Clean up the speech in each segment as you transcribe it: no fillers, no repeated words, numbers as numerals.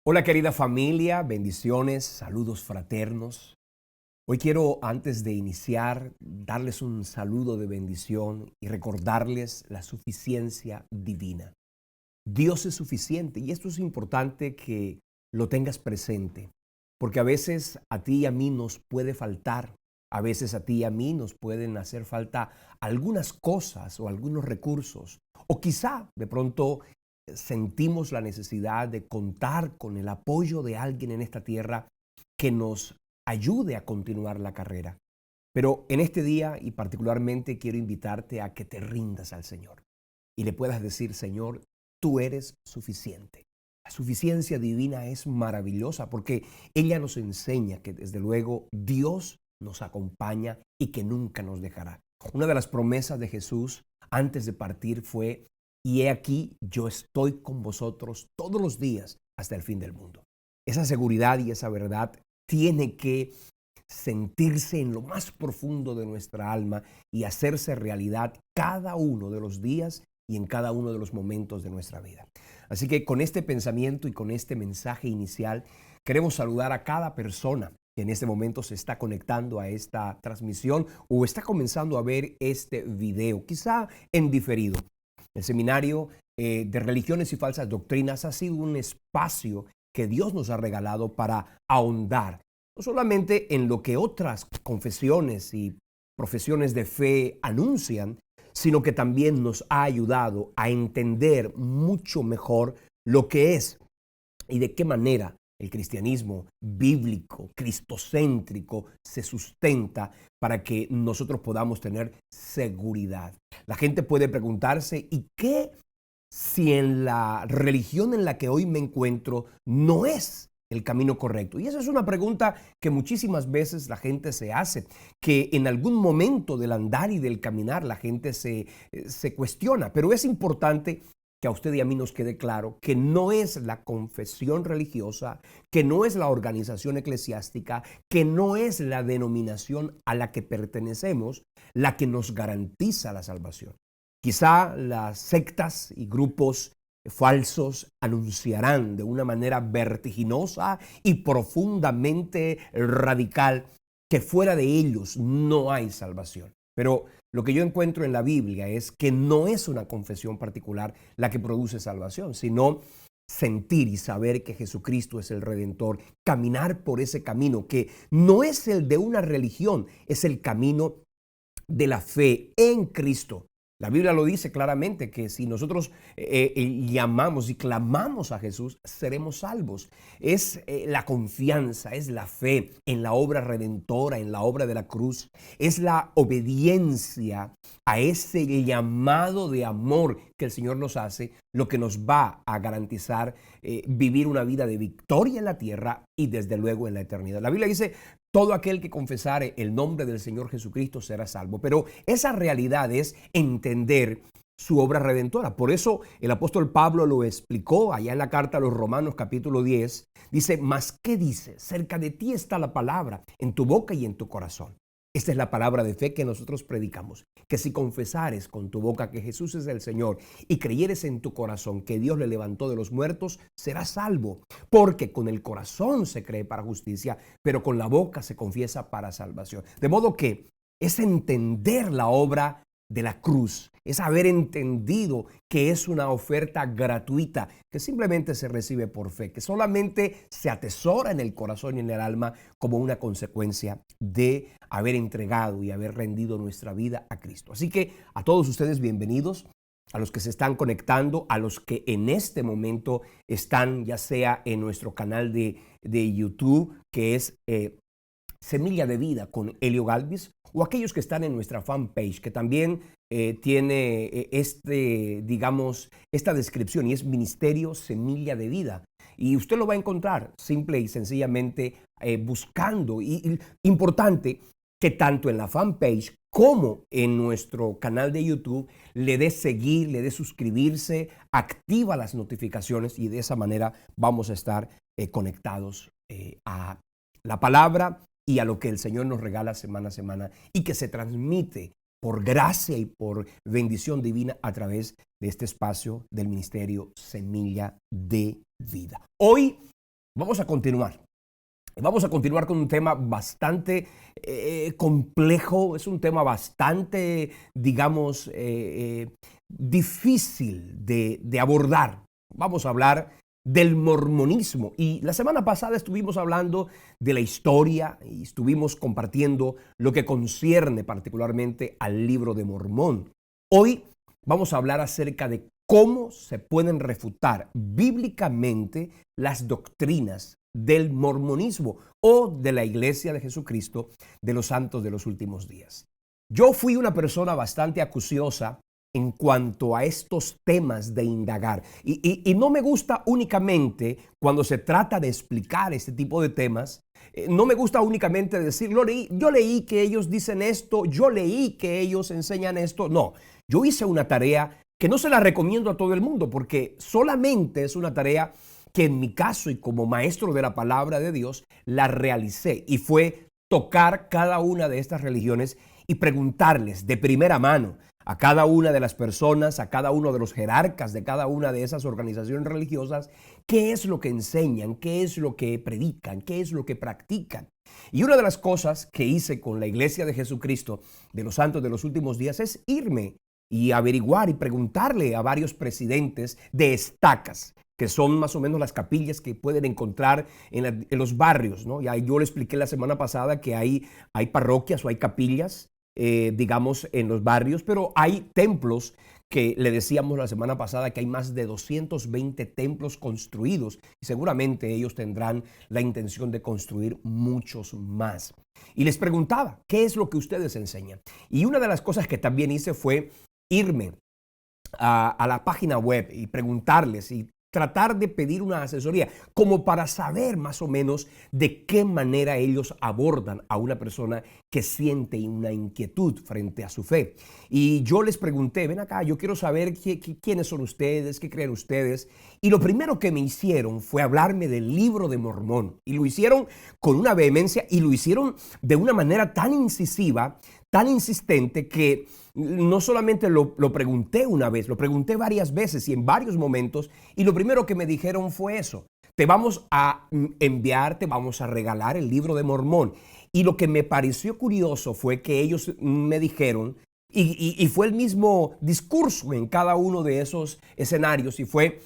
Hola querida familia, bendiciones, saludos fraternos. Hoy quiero, antes de iniciar, darles un saludo de bendición y recordarles la suficiencia divina. Dios es suficiente y esto es importante que lo tengas presente, porque a veces a ti y a mí nos puede faltar, a veces a ti y a mí nos pueden hacer falta algunas cosas o algunos recursos, o quizá de pronto sentimos la necesidad de contar con el apoyo de alguien en esta tierra que nos ayude a continuar la carrera. Pero en este día y particularmente quiero invitarte a que te rindas al Señor y le puedas decir: Señor, tú eres suficiente. La suficiencia divina es maravillosa porque ella nos enseña que desde luego Dios nos acompaña y que nunca nos dejará. Una de las promesas de Jesús antes de partir fue: y he aquí, yo estoy con vosotros todos los días hasta el fin del mundo. Esa seguridad y esa verdad tiene que sentirse en lo más profundo de nuestra alma y hacerse realidad cada uno de los días y en cada uno de los momentos de nuestra vida. Así que con este pensamiento y con este mensaje inicial, queremos saludar a cada persona que en este momento se está conectando a esta transmisión o está comenzando a ver este video, quizá en diferido. El seminario de religiones y falsas doctrinas ha sido un espacio que Dios nos ha regalado para ahondar, no solamente en lo que otras confesiones y profesiones de fe anuncian, sino que también nos ha ayudado a entender mucho mejor lo que es y de qué manera el cristianismo bíblico, cristocéntrico, se sustenta para que nosotros podamos tener seguridad. La gente puede preguntarse: ¿y qué si en la religión en la que hoy me encuentro no es el camino correcto? Y esa es una pregunta que muchísimas veces la gente se hace, que en algún momento del andar y del caminar la gente se cuestiona, pero es importante que a usted y a mí nos quede claro que no es la confesión religiosa, que no es la organización eclesiástica, que no es la denominación a la que pertenecemos la que nos garantiza la salvación. Quizá las sectas y grupos falsos anunciarán de una manera vertiginosa y profundamente radical que fuera de ellos no hay salvación. Pero lo que yo encuentro en la Biblia es que no es una confesión particular la que produce salvación, sino sentir y saber que Jesucristo es el Redentor, caminar por ese camino que no es el de una religión, es el camino de la fe en Cristo. La Biblia lo dice claramente que si nosotros llamamos y clamamos a Jesús, seremos salvos. Es la confianza, es la fe en la obra redentora, en la obra de la cruz. Es la obediencia a ese llamado de amor que el Señor nos hace, lo que nos va a garantizar vivir una vida de victoria en la tierra y desde luego en la eternidad. La Biblia dice: todo aquel que confesare el nombre del Señor Jesucristo será salvo. Pero esa realidad es entender su obra redentora. Por eso el apóstol Pablo lo explicó allá en la carta a los Romanos capítulo 10. Dice: ¿mas qué dice? Cerca de ti está la palabra, en tu boca y en tu corazón. Esta es la palabra de fe que nosotros predicamos, que si confesares con tu boca que Jesús es el Señor y creyeres en tu corazón que Dios le levantó de los muertos, serás salvo. Porque con el corazón se cree para justicia, pero con la boca se confiesa para salvación. De modo que es entender la obra de la cruz, es haber entendido que es una oferta gratuita, que simplemente se recibe por fe, que solamente se atesora en el corazón y en el alma como una consecuencia de haber entregado y haber rendido nuestra vida a Cristo. Así que a todos ustedes bienvenidos, a los que se están conectando, a los que en este momento están ya sea en nuestro canal de YouTube, que es Semilla de Vida con Helio Galvis, o aquellos que están en nuestra fanpage, que también tiene esta descripción, y es Ministerio Semilla de Vida. Y usted lo va a encontrar simple y sencillamente buscando. Y importante que tanto en la fanpage como en nuestro canal de YouTube le dé seguir, le dé suscribirse, activa las notificaciones y de esa manera vamos a estar conectados a la palabra y a lo que el Señor nos regala semana a semana y que se transmite por gracia y por bendición divina a través de este espacio del Ministerio Semilla de Vida. Hoy Vamos a continuar. Vamos a continuar con un tema bastante complejo, es un tema bastante, digamos, difícil de abordar. Vamos a hablar del mormonismo. Y la semana pasada estuvimos hablando de la historia y estuvimos compartiendo lo que concierne particularmente al libro de Mormón. Hoy vamos a hablar acerca de cómo se pueden refutar bíblicamente las doctrinas del mormonismo o de la Iglesia de Jesucristo de los Santos de los Últimos Días. Yo fui una persona bastante acuciosa en cuanto a estos temas de indagar. Y no me gusta únicamente cuando se trata de explicar este tipo de temas, no me gusta únicamente decir, yo leí que ellos dicen esto, yo leí que ellos enseñan esto. No, yo hice una tarea que no se la recomiendo a todo el mundo porque solamente es una tarea que en mi caso y como maestro de la palabra de Dios la realicé y fue tocar cada una de estas religiones y preguntarles de primera mano a cada una de las personas, a cada uno de los jerarcas de cada una de esas organizaciones religiosas, qué es lo que enseñan, qué es lo que predican, qué es lo que practican. Y una de las cosas que hice con la Iglesia de Jesucristo de los Santos de los Últimos Días es irme y averiguar y preguntarle a varios presidentes de estacas, que son más o menos las capillas que pueden encontrar en los barrios, ¿no? Ya yo le expliqué la semana pasada que hay parroquias o hay capillas, digamos, en los barrios, pero hay templos que le decíamos la semana pasada que hay más de 220 templos construidos y seguramente ellos tendrán la intención de construir muchos más. Y les preguntaba, ¿qué es lo que ustedes enseñan? Y una de las cosas que también hice fue irme a la página web y preguntarles y tratar de pedir una asesoría como para saber más o menos de qué manera ellos abordan a una persona que siente una inquietud frente a su fe. Y yo les pregunté, ven acá, yo quiero saber quiénes son ustedes, qué creen ustedes. Y lo primero que me hicieron fue hablarme del libro de Mormón. Y lo hicieron con una vehemencia y lo hicieron de una manera tan incisiva, tan insistente que no solamente lo pregunté una vez, lo pregunté varias veces y en varios momentos y lo primero que me dijeron fue eso. Te vamos a enviar, te vamos a regalar el libro de Mormón. Y lo que me pareció curioso fue que ellos me dijeron, y fue el mismo discurso en cada uno de esos escenarios y fue,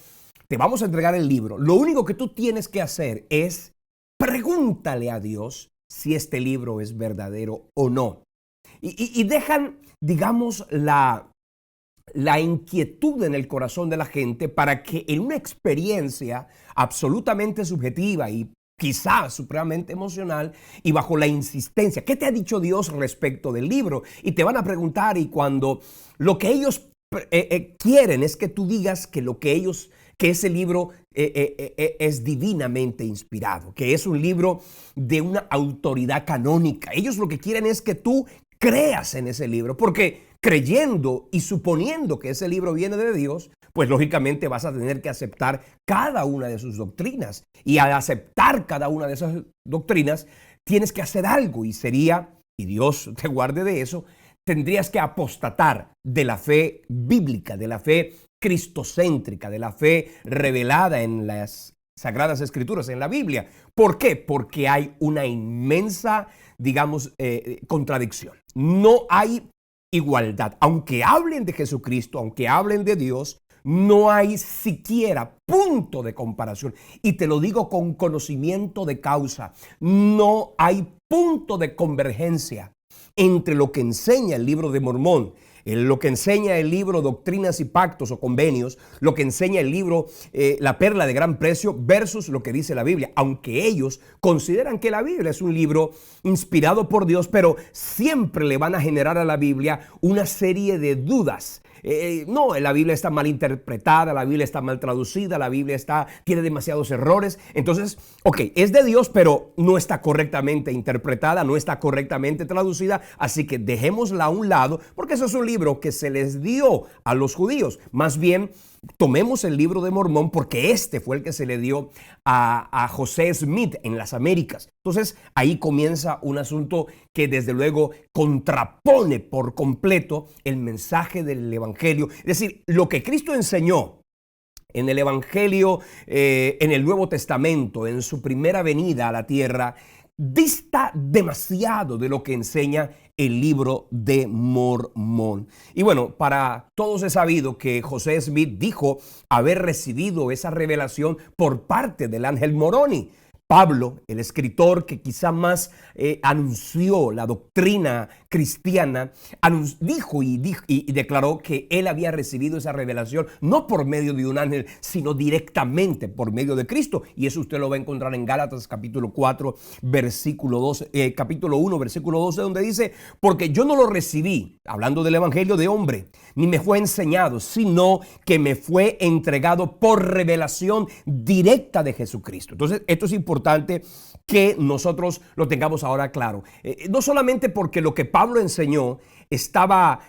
te vamos a entregar el libro. Lo único que tú tienes que hacer es pregúntale a Dios si este libro es verdadero o no. Y dejan, digamos, la inquietud en el corazón de la gente para que en una experiencia absolutamente subjetiva y quizás supremamente emocional y bajo la insistencia, ¿qué te ha dicho Dios respecto del libro? Y te van a preguntar y cuando lo que ellos quieren es que tú digas que que ese libro es divinamente inspirado, que es un libro de una autoridad canónica. Ellos lo que quieren es que tú creas en ese libro, porque creyendo y suponiendo que ese libro viene de Dios, pues lógicamente vas a tener que aceptar cada una de sus doctrinas. Y al aceptar cada una de esas doctrinas, tienes que hacer algo y Dios te guarde de eso, tendrías que apostatar de la fe bíblica, de la fe cristocéntrica, de la fe revelada en las Sagradas Escrituras, en la Biblia. ¿Por qué? Porque hay una inmensa, digamos, contradicción. No hay igualdad. Aunque hablen de Jesucristo, aunque hablen de Dios, no hay siquiera punto de comparación. Y te lo digo con conocimiento de causa. No hay punto de convergencia entre lo que enseña el libro de Mormón, lo que enseña el libro Doctrinas y Pactos o Convenios, lo que enseña el libro La Perla de Gran Precio versus lo que dice la Biblia, aunque ellos consideran que la Biblia es un libro inspirado por Dios, pero siempre le van a generar a la Biblia una serie de dudas. No, la Biblia está mal interpretada, la Biblia está mal traducida, la Biblia tiene demasiados errores. Entonces, es de Dios, pero no está correctamente interpretada, no está correctamente traducida, así que dejémosla a un lado, porque eso es un libro que se les dio a los judíos. Más bien, tomemos el libro de Mormón porque este fue el que se le dio a José Smith en las Américas. Entonces ahí comienza un asunto que desde luego contrapone por completo el mensaje del Evangelio. Es decir, lo que Cristo enseñó en el Evangelio, en el Nuevo Testamento, en su primera venida a la tierra, dista demasiado de lo que enseña el libro de Mormón. Y bueno, para todos es sabido que José Smith dijo haber recibido esa revelación por parte del ángel Moroni. Pablo, el escritor que quizá más anunció la doctrina cristiana, dijo y declaró que él había recibido esa revelación no por medio de un ángel, sino directamente por medio de Cristo. Y eso usted lo va a encontrar en Gálatas capítulo 4, versículo 12, capítulo 1, versículo 12, donde dice: porque yo no lo recibí, hablando del evangelio de hombre, ni me fue enseñado, sino que me fue entregado por revelación directa de Jesucristo. Entonces, esto es importante que nosotros lo tengamos ahora claro. No solamente porque lo que Pablo enseñó estaba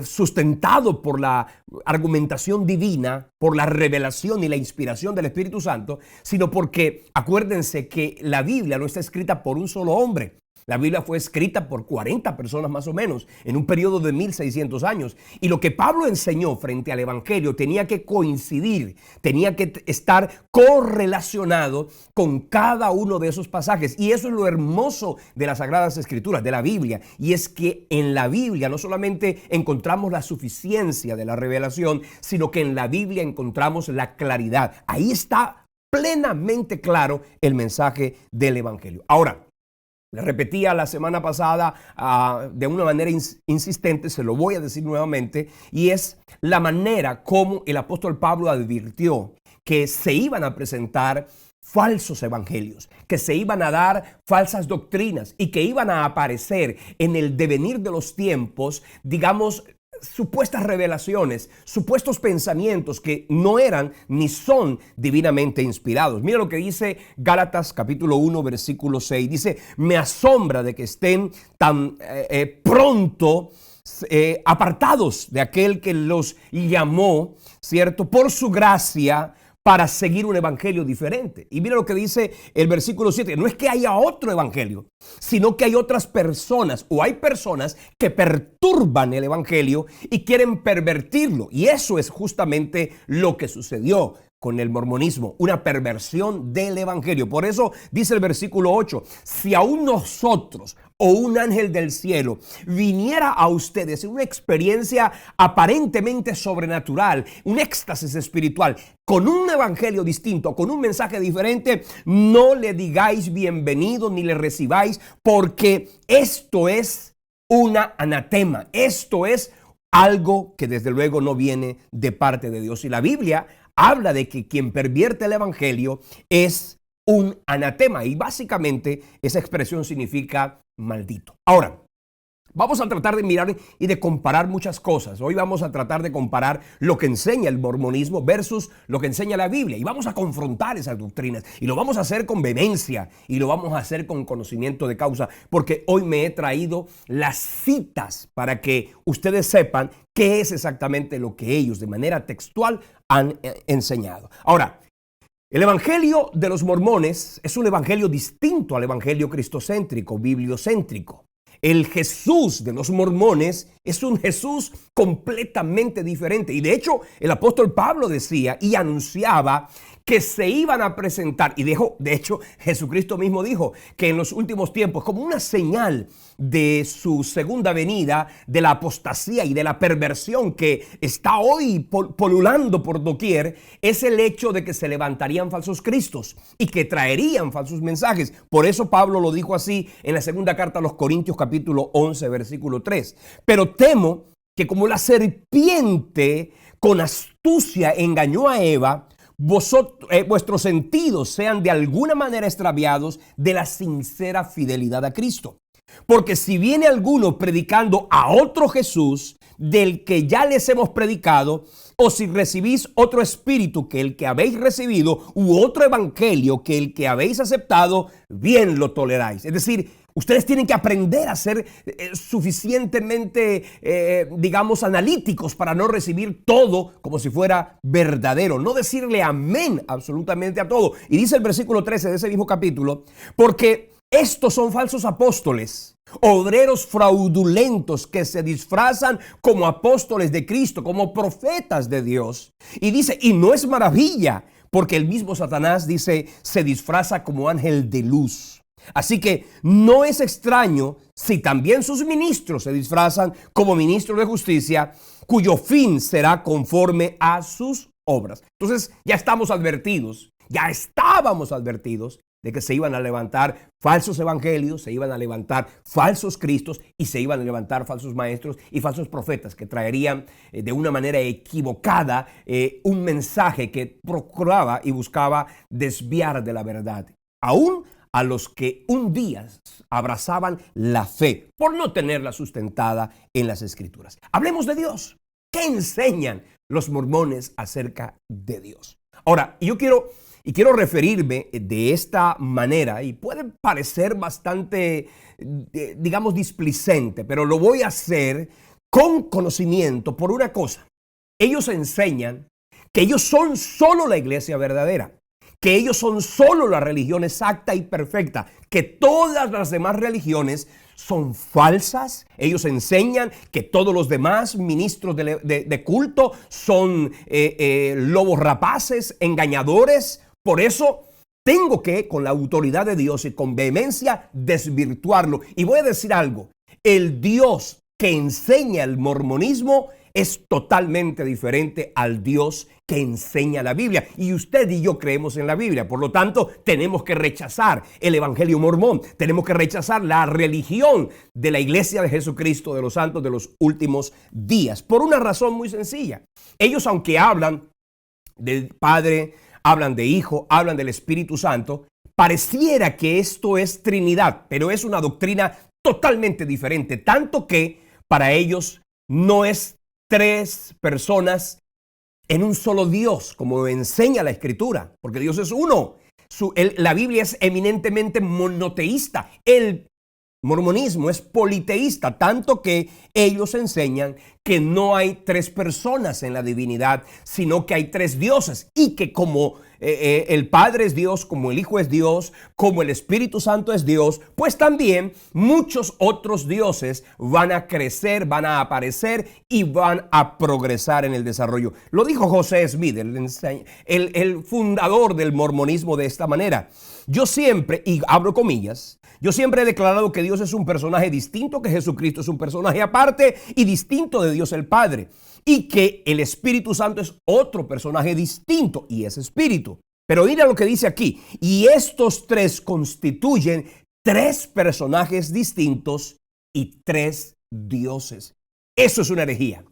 sustentado por la argumentación divina, por la revelación y la inspiración del Espíritu Santo, sino porque acuérdense que la Biblia no está escrita por un solo hombre. La Biblia fue escrita por 40 personas más o menos en un periodo de 1600 años. Y lo que Pablo enseñó frente al Evangelio tenía que coincidir, tenía que estar correlacionado con cada uno de esos pasajes. Y eso es lo hermoso de las Sagradas Escrituras, de la Biblia. Y es que en la Biblia no solamente encontramos la suficiencia de la revelación, sino que en la Biblia encontramos la claridad. Ahí está plenamente claro el mensaje del Evangelio. Ahora, le repetía la semana pasada de una manera insistente, se lo voy a decir nuevamente, y es la manera como el apóstol Pablo advirtió que se iban a presentar falsos evangelios, que se iban a dar falsas doctrinas y que iban a aparecer en el devenir de los tiempos, digamos, supuestas revelaciones, supuestos pensamientos que no eran ni son divinamente inspirados. Mira lo que dice Gálatas capítulo 1 versículo 6. Dice: me asombra de que estén tan pronto apartados de aquel que los llamó, ¿cierto?, por su gracia, para seguir un evangelio diferente. Y mira lo que dice el versículo 7. No es que haya otro evangelio, sino que hay otras personas, o hay personas que perturban el evangelio y quieren pervertirlo. Y eso es justamente lo que sucedió con el mormonismo, una perversión del evangelio. Por eso dice el versículo 8: si aún nosotros o un ángel del cielo viniera a ustedes en una experiencia aparentemente sobrenatural, un éxtasis espiritual, con un evangelio distinto, con un mensaje diferente, no le digáis bienvenido ni le recibáis, porque esto es una anatema. Esto es algo que desde luego no viene de parte de Dios. Y la Biblia habla de que quien pervierte el evangelio es un anatema, y básicamente esa expresión significa maldito. Ahora, vamos a tratar de mirar y de comparar muchas cosas. Hoy vamos a tratar de comparar lo que enseña el mormonismo versus lo que enseña la Biblia, y vamos a confrontar esas doctrinas, y lo vamos a hacer con vehemencia, y lo vamos a hacer con conocimiento de causa, porque hoy me he traído las citas para que ustedes sepan qué es exactamente lo que ellos de manera textual han enseñado. Ahora, el evangelio de los mormones es un evangelio distinto al evangelio cristocéntrico, bibliocéntrico. El Jesús de los mormones es un Jesús completamente diferente. Y de hecho, el apóstol Pablo decía y anunciaba que se iban a presentar, y de hecho Jesucristo mismo dijo que en los últimos tiempos, como una señal de su segunda venida, de la apostasía y de la perversión que está hoy polulando por doquier, es el hecho de que se levantarían falsos cristos y que traerían falsos mensajes. Por eso Pablo lo dijo así en la segunda carta a los Corintios capítulo 11 versículo 3. Pero temo que como la serpiente con astucia engañó a Eva, vuestros sentidos sean de alguna manera extraviados de la sincera fidelidad a Cristo. Porque si viene alguno predicando a otro Jesús del que ya les hemos predicado, o si recibís otro espíritu que el que habéis recibido, u otro evangelio que el que habéis aceptado, bien lo toleráis. Es decir, ustedes tienen que aprender a ser suficientemente, digamos, analíticos para no recibir todo como si fuera verdadero. No decirle amén absolutamente a todo. Y dice el versículo 13 de ese mismo capítulo: porque estos son falsos apóstoles obreros fraudulentos que se disfrazan como apóstoles de Cristo, como profetas de Dios. Y dice, y no es maravilla, porque el mismo Satanás dice, se disfraza como ángel de luz. Así que no es extraño si también sus ministros se disfrazan como ministros de justicia, cuyo fin será conforme a sus obras. Entonces ya estábamos advertidos de que se iban a levantar falsos evangelios, se iban a levantar falsos cristos y se iban a levantar falsos maestros y falsos profetas que traerían de una manera equivocada un mensaje que procuraba y buscaba desviar de la verdad. Aún a los que un día abrazaban la fe por no tenerla sustentada en las Escrituras. Hablemos de Dios. ¿Qué enseñan los mormones acerca de Dios? Ahora, yo quiero referirme de esta manera, y puede parecer bastante, digamos, displicente, pero lo voy a hacer con conocimiento por una cosa. Ellos enseñan que ellos son solo la iglesia verdadera, que ellos son solo la religión exacta y perfecta, que todas las demás religiones son falsas. Ellos enseñan que todos los demás ministros de culto son lobos rapaces, engañadores. Por eso tengo que, con la autoridad de Dios y con vehemencia, desvirtuarlo. Y voy a decir algo, el Dios que enseña el mormonismo es totalmente diferente al Dios que enseña la Biblia. Y usted y yo creemos en la Biblia. Por lo tanto, tenemos que rechazar el evangelio mormón. Tenemos que rechazar la religión de la iglesia de Jesucristo de los santos de los últimos días. Por una razón muy sencilla. Ellos, aunque hablan del Padre, hablan de Hijo, hablan del Espíritu Santo, pareciera que esto es Trinidad, pero es una doctrina totalmente diferente. Tanto que para ellos no es tres personas en un solo Dios, como enseña la Escritura, porque Dios es uno. La Biblia es eminentemente monoteísta. El mormonismo es politeísta, tanto que ellos enseñan que no hay tres personas en la divinidad, sino que hay tres dioses, y que como el Padre es Dios, como el Hijo es Dios, como el Espíritu Santo es Dios, pues también muchos otros dioses van a crecer, van a aparecer y van a progresar en el desarrollo. Lo dijo José Smith, el fundador del mormonismo, de esta manera. Yo siempre, y abro comillas, yo siempre he declarado que Dios es un personaje distinto, que Jesucristo es un personaje aparte y distinto de Dios el Padre, y que el Espíritu Santo es otro personaje distinto y es espíritu. Pero mira lo que dice aquí, y estos tres constituyen tres personajes distintos y tres dioses. Eso es una herejía,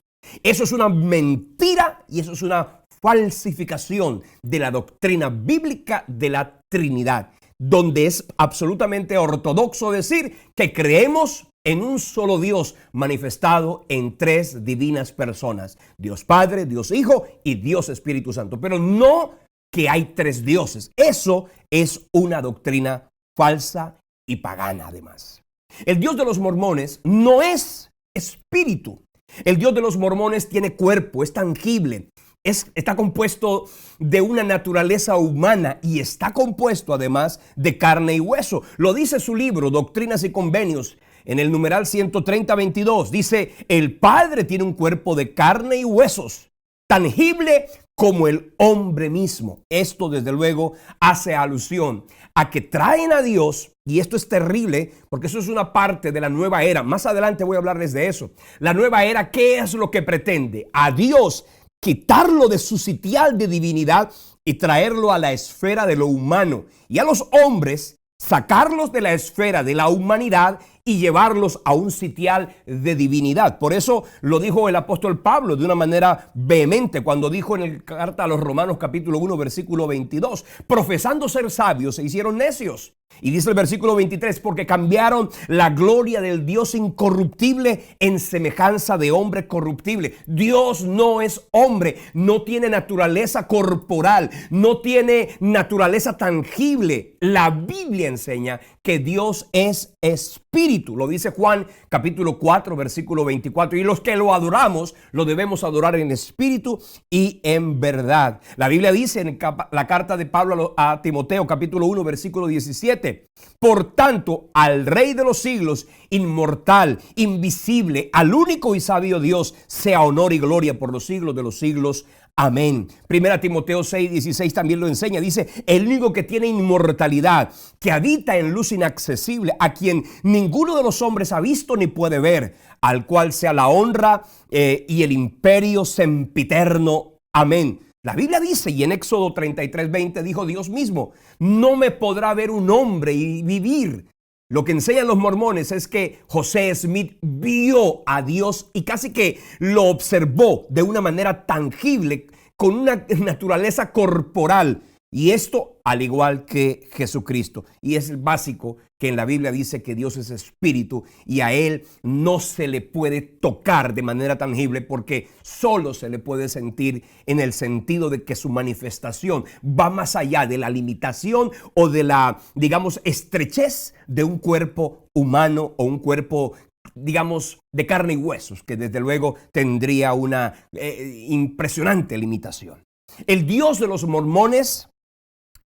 eso es una mentira y eso es una falsificación de la doctrina bíblica de la Trinidad, donde es absolutamente ortodoxo decir que creemos en un solo Dios manifestado en tres divinas personas: Dios Padre, Dios Hijo y Dios Espíritu Santo. Pero no que hay tres dioses. Eso es una doctrina falsa y pagana además. El Dios de los mormones no es espíritu. El Dios de los mormones tiene cuerpo, es tangible. Está compuesto de una naturaleza humana y está compuesto además de carne y hueso. Lo dice su libro, Doctrinas y Convenios, en el numeral 130-22. Dice, el Padre tiene un cuerpo de carne y huesos, tangible como el hombre mismo. Esto desde luego hace alusión a que traen a Dios, y esto es terrible porque eso es una parte de la nueva era. Más adelante voy a hablarles de eso. La nueva era, ¿qué es lo que pretende? A Dios quitarlo de su sitial de divinidad y traerlo a la esfera de lo humano, y a los hombres sacarlos de la esfera de la humanidad y llevarlos a un sitial de divinidad. Por eso lo dijo el apóstol Pablo de una manera vehemente cuando dijo en la carta a los Romanos capítulo 1 versículo 22, profesando ser sabios se hicieron necios. Y dice el versículo 23, porque cambiaron la gloria del Dios incorruptible en semejanza de hombre corruptible. Dios no es hombre, no tiene naturaleza corporal, no tiene naturaleza tangible. La Biblia enseña que Dios es espíritu. Lo dice Juan capítulo 4, versículo 24. Y los que lo adoramos, lo debemos adorar en espíritu y en verdad. La Biblia dice en la carta de Pablo a Timoteo capítulo 1, versículo 17. Por tanto, al Rey de los siglos, inmortal, invisible, al único y sabio Dios, sea honor y gloria por los siglos de los siglos. Amén. Primera Timoteo 6, 16 también lo enseña. Dice, el único que tiene inmortalidad, que habita en luz inaccesible, a quien ninguno de los hombres ha visto ni puede ver, al cual sea la honra y el imperio sempiterno. Amén. La Biblia dice, y en Éxodo 33, 20 dijo Dios mismo, no me podrá ver un hombre y vivir. Lo que enseñan los mormones es que José Smith vio a Dios y casi que lo observó de una manera tangible, con una naturaleza corporal. Y esto al igual que Jesucristo. Y es básico que en la Biblia dice que Dios es espíritu y a Él no se le puede tocar de manera tangible porque solo se le puede sentir en el sentido de que su manifestación va más allá de la limitación o de la, digamos, estrechez de un cuerpo humano o un cuerpo, digamos, de carne y huesos, que desde luego tendría una impresionante limitación. El Dios de los mormones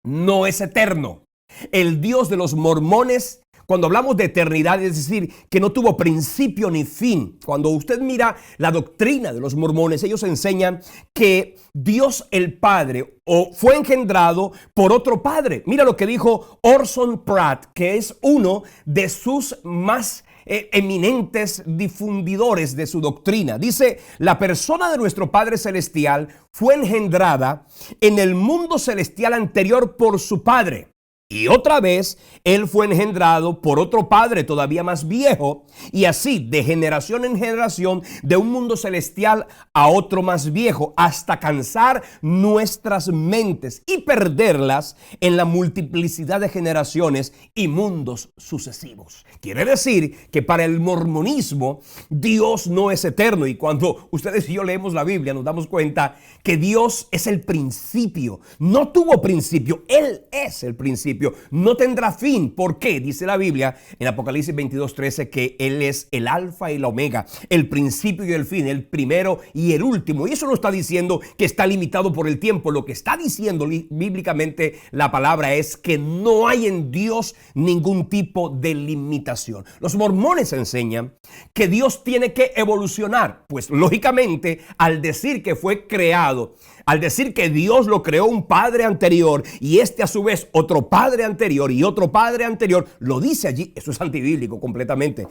no es eterno. El Dios de los mormones, cuando hablamos de eternidad, es decir, que no tuvo principio ni fin. Cuando usted mira la doctrina de los mormones, ellos enseñan que Dios el Padre fue engendrado por otro padre. Mira lo que dijo Orson Pratt, que es uno de sus más eminentes difundidores de su doctrina. Dice, la persona de nuestro Padre Celestial fue engendrada en el mundo celestial anterior por su Padre. Y otra vez, Él fue engendrado por otro padre todavía más viejo, y así de generación en generación, de un mundo celestial a otro más viejo, hasta cansar nuestras mentes y perderlas en la multiplicidad de generaciones y mundos sucesivos. Quiere decir que para el mormonismo, Dios no es eterno, y cuando ustedes y yo leemos la Biblia, nos damos cuenta que Dios es el principio. No tuvo principio, Él es el principio. No tendrá fin. ¿Por qué? Dice la Biblia en Apocalipsis 22:13 que Él es el alfa y la omega, el principio y el fin, el primero y el último. Y eso no está diciendo que está limitado por el tiempo. Lo que está diciendo bíblicamente la palabra es que no hay en Dios ningún tipo de limitación. Los mormones enseñan que Dios tiene que evolucionar. Pues lógicamente, al decir que fue creado, al decir que Dios lo creó un padre anterior y este a su vez otro padre anterior y otro padre anterior, lo dice allí, eso es antibíblico completamente.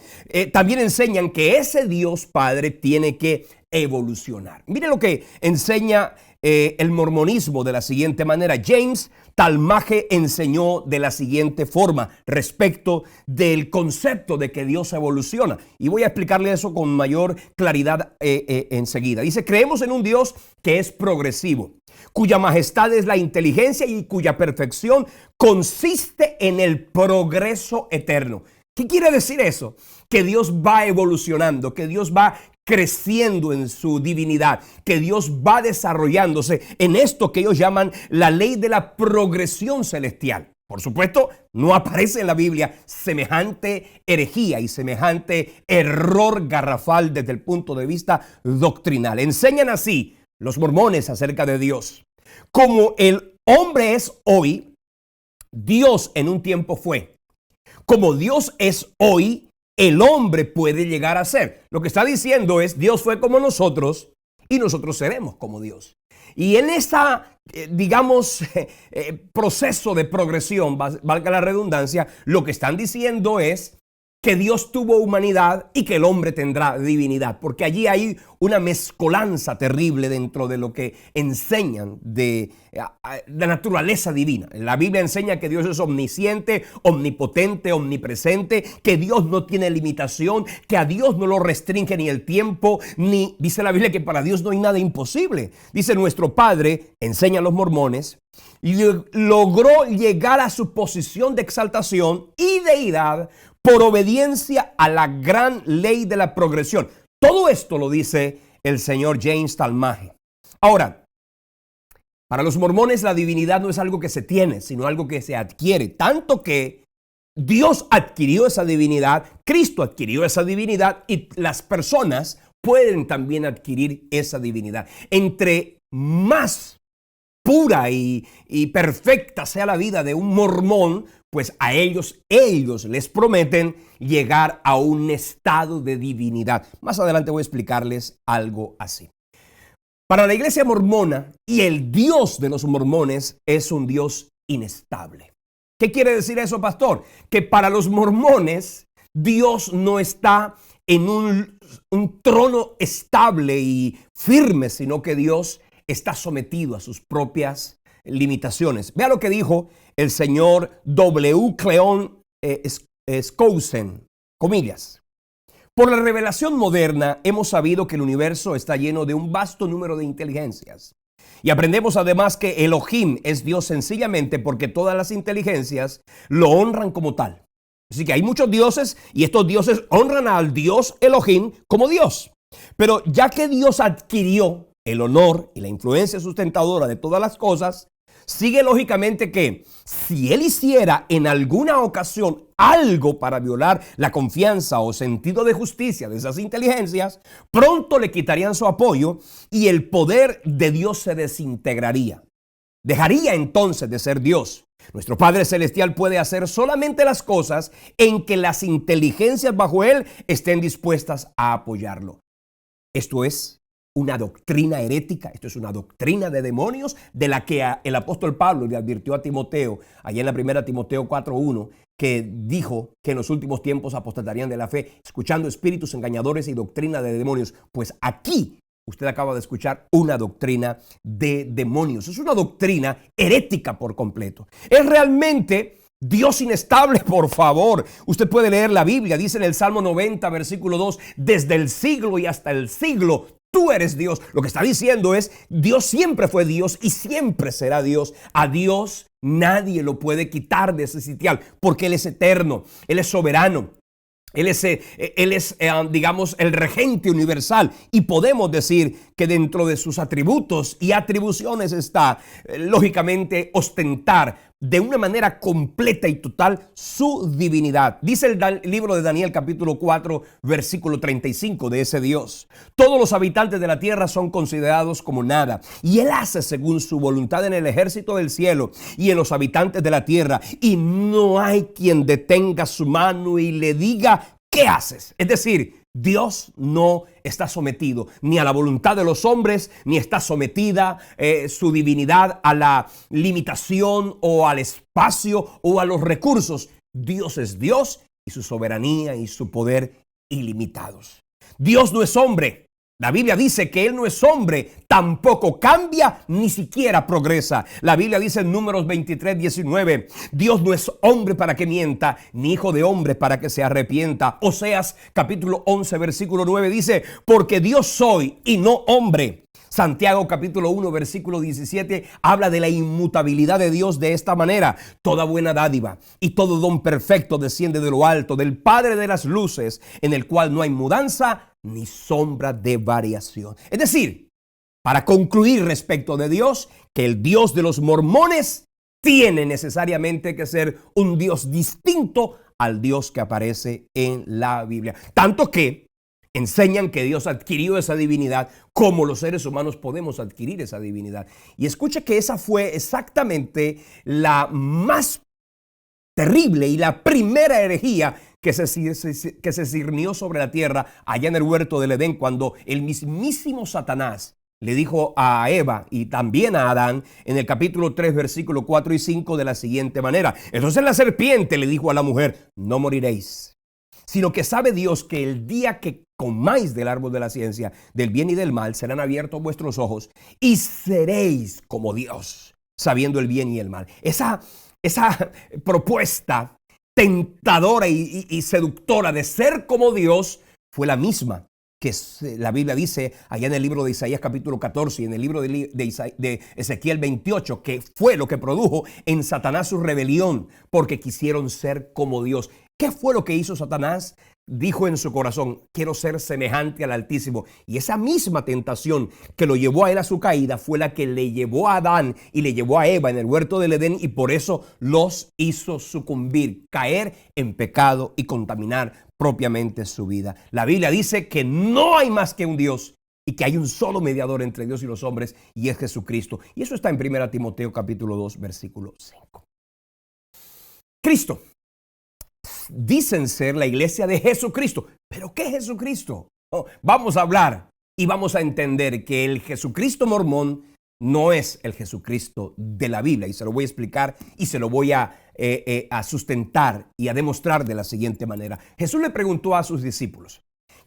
También enseñan que ese Dios Padre tiene que evolucionar. Mire lo que enseña el mormonismo de la siguiente manera. James Talmage enseñó de la siguiente forma respecto del concepto de que Dios evoluciona. Y voy a explicarle eso con mayor claridad enseguida. Dice, creemos en un Dios que es progresivo, cuya majestad es la inteligencia y cuya perfección consiste en el progreso eterno. ¿Qué quiere decir eso? Que Dios va evolucionando, que Dios va creciendo en su divinidad, que Dios va desarrollándose en esto que ellos llaman la ley de la progresión celestial. Por supuesto, no aparece en la Biblia semejante herejía y semejante error garrafal desde el punto de vista doctrinal. Enseñan así los mormones acerca de Dios. Como el hombre es hoy, Dios en un tiempo fue. Como Dios es hoy, el hombre puede llegar a ser. Lo que está diciendo es, Dios fue como nosotros y nosotros seremos como Dios. Y en esta, digamos, proceso de progresión, valga la redundancia, lo que están diciendo es que Dios tuvo humanidad y que el hombre tendrá divinidad, porque allí hay una mezcolanza terrible dentro de lo que enseñan de la naturaleza divina. La Biblia enseña que Dios es omnisciente, omnipotente, omnipresente, que Dios no tiene limitación, que a Dios no lo restringe ni el tiempo, ni dice la Biblia que para Dios no hay nada imposible. Dice nuestro Padre, enseñan los mormones, y logró llegar a su posición de exaltación y deidad por obediencia a la gran ley de la progresión. Todo esto lo dice el señor James Talmage. Ahora, para los mormones la divinidad no es algo que se tiene, sino algo que se adquiere. Tanto que Dios adquirió esa divinidad, Cristo adquirió esa divinidad y las personas pueden también adquirir esa divinidad. Entre más pura y perfecta sea la vida de un mormón, pues a ellos les prometen llegar a un estado de divinidad. Más adelante voy a explicarles algo así. Para la iglesia mormona y el Dios de los mormones es un Dios inestable. ¿Qué quiere decir eso, pastor? Que para los mormones Dios no está en un trono estable y firme, sino que Dios está sometido a sus propias limitaciones. Vea lo que dijo el señor W. Cleon Skousen, comillas. Por la revelación moderna hemos sabido que el universo está lleno de un vasto número de inteligencias. Y aprendemos además que Elohim es Dios sencillamente porque todas las inteligencias lo honran como tal. Así que hay muchos dioses y estos dioses honran al Dios Elohim como Dios. Pero ya que Dios adquirió el honor y la influencia sustentadora de todas las cosas, sigue lógicamente que si Él hiciera en alguna ocasión algo para violar la confianza o sentido de justicia de esas inteligencias, pronto le quitarían su apoyo y el poder de Dios se desintegraría. Dejaría entonces de ser Dios. Nuestro Padre Celestial puede hacer solamente las cosas en que las inteligencias bajo Él estén dispuestas a apoyarlo. Esto es una doctrina herética, esto es una doctrina de demonios de la que el apóstol Pablo le advirtió a Timoteo, allá en la primera Timoteo 4:1, que dijo que en los últimos tiempos apostatarían de la fe, escuchando espíritus engañadores y doctrina de demonios. Pues aquí usted acaba de escuchar una doctrina de demonios. Es una doctrina herética por completo. Es realmente Dios inestable, por favor. Usted puede leer la Biblia, dice en el Salmo 90, versículo 2, desde el siglo y hasta el siglo, tú eres Dios. Lo que está diciendo es, Dios siempre fue Dios y siempre será Dios. A Dios nadie lo puede quitar de ese sitial, porque Él es eterno, Él es soberano. Él es, digamos, el regente universal y podemos decir que dentro de sus atributos y atribuciones está, lógicamente, ostentar de una manera completa y total su divinidad. Dice el libro de Daniel capítulo 4, versículo 35 de ese Dios. Todos los habitantes de la tierra son considerados como nada y Él hace según su voluntad en el ejército del cielo y en los habitantes de la tierra y no hay quien detenga su mano y le diga, ¿qué haces? Es decir, Dios no está sometido ni a la voluntad de los hombres, ni está sometida su divinidad a la limitación o al espacio o a los recursos. Dios es Dios y su soberanía y su poder ilimitados. Dios no es hombre. La Biblia dice que Él no es hombre, tampoco cambia, ni siquiera progresa. La Biblia dice en Números 23, 19, Dios no es hombre para que mienta, ni hijo de hombre para que se arrepienta. Oseas capítulo 11, versículo 9 dice, porque Dios soy y no hombre. Santiago capítulo 1 versículo 17 habla de la inmutabilidad de Dios de esta manera. Toda buena dádiva y todo don perfecto desciende de lo alto, del Padre de las luces, en el cual no hay mudanza ni sombra de variación. Es decir, para concluir respecto de Dios, que el Dios de los mormones tiene necesariamente que ser un Dios distinto al Dios que aparece en la Biblia. Tanto que enseñan que Dios adquirió esa divinidad como los seres humanos podemos adquirir esa divinidad. Y escuche que esa fue exactamente la más terrible y la primera herejía que se cirnió sobre la tierra allá en el huerto del Edén, cuando el mismísimo Satanás le dijo a Eva y también a Adán en el capítulo 3, versículo 4 y 5 de la siguiente manera. Entonces la serpiente le dijo a la mujer, no moriréis, sino que sabe Dios que el día que comáis del árbol de la ciencia, del bien y del mal, serán abiertos vuestros ojos y seréis como Dios, sabiendo el bien y el mal. Esa propuesta tentadora y seductora de ser como Dios fue la misma que la Biblia dice allá en el libro de Isaías capítulo 14 y en el libro de Ezequiel 28, que fue lo que produjo en Satanás su rebelión, porque quisieron ser como Dios. ¿Qué fue lo que hizo Satanás? Dijo en su corazón, quiero ser semejante al Altísimo. Y esa misma tentación que lo llevó a él a su caída fue la que le llevó a Adán y le llevó a Eva en el huerto del Edén, y por eso los hizo sucumbir, caer en pecado y contaminar propiamente su vida. La Biblia dice que no hay más que un Dios y que hay un solo mediador entre Dios y los hombres, y es Jesucristo. Y eso está en 1 Timoteo capítulo 2, versículo 5. Cristo. Dicen ser la iglesia de Jesucristo. ¿Pero qué es Jesucristo? Vamos a hablar y vamos a entender que el Jesucristo mormón no es el Jesucristo de la Biblia. Y se lo voy a explicar y se lo voy a sustentar y a demostrar de la siguiente manera. Jesús le preguntó a sus discípulos,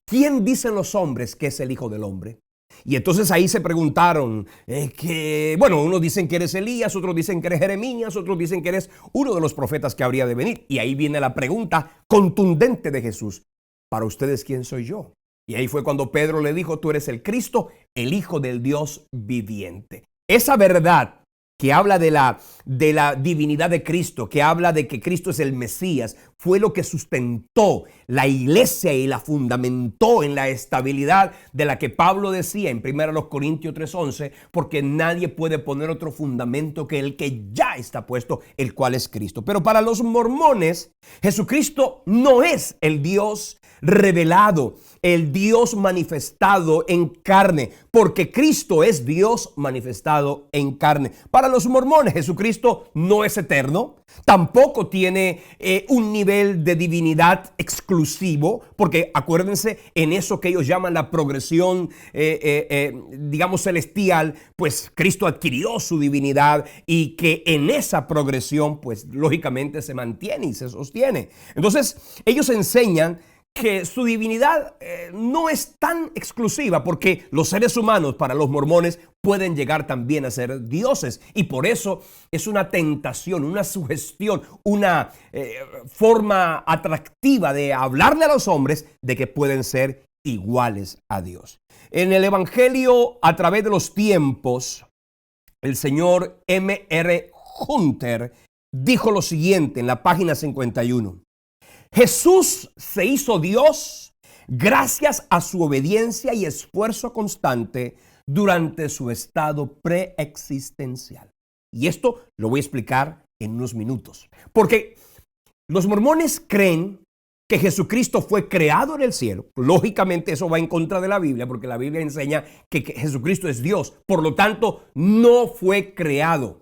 ¿quién dicen los hombres que es el Hijo del Hombre? Y entonces ahí se preguntaron unos dicen que eres Elías, otros dicen que eres Jeremías, otros dicen que eres uno de los profetas que habría de venir. Y ahí viene la pregunta contundente de Jesús, ¿para ustedes quién soy yo? Y ahí fue cuando Pedro le dijo, tú eres el Cristo, el Hijo del Dios viviente. Esa verdad que habla de la divinidad de Cristo, que habla de que Cristo es el Mesías, fue lo que sustentó la iglesia y la fundamentó en la estabilidad de la que Pablo decía en 1 Corintios 3:11, porque nadie puede poner otro fundamento que el que ya está puesto, el cual es Cristo. Pero para los mormones, Jesucristo no es el Dios revelado, el Dios manifestado en carne, porque Cristo es Dios manifestado en carne. Para los mormones, Jesucristo no es eterno, tampoco tiene un nivel de divinidad exclusivo, porque acuérdense, en eso que ellos llaman la progresión, digamos celestial, pues Cristo adquirió su divinidad y que en esa progresión, pues lógicamente se mantiene y se sostiene. Entonces, ellos enseñan que su divinidad no es tan exclusiva, porque los seres humanos para los mormones pueden llegar también a ser dioses, y por eso es una tentación, una sugestión, una forma atractiva de hablarle a los hombres de que pueden ser iguales a Dios. En el Evangelio a través de los tiempos, el señor M.R. Hunter dijo lo siguiente en la página 51. Jesús se hizo Dios gracias a su obediencia y esfuerzo constante durante su estado preexistencial. Y esto lo voy a explicar en unos minutos. Porque los mormones creen que Jesucristo fue creado en el cielo. Lógicamente eso va en contra de la Biblia, porque la Biblia enseña que Jesucristo es Dios. Por lo tanto, no fue creado.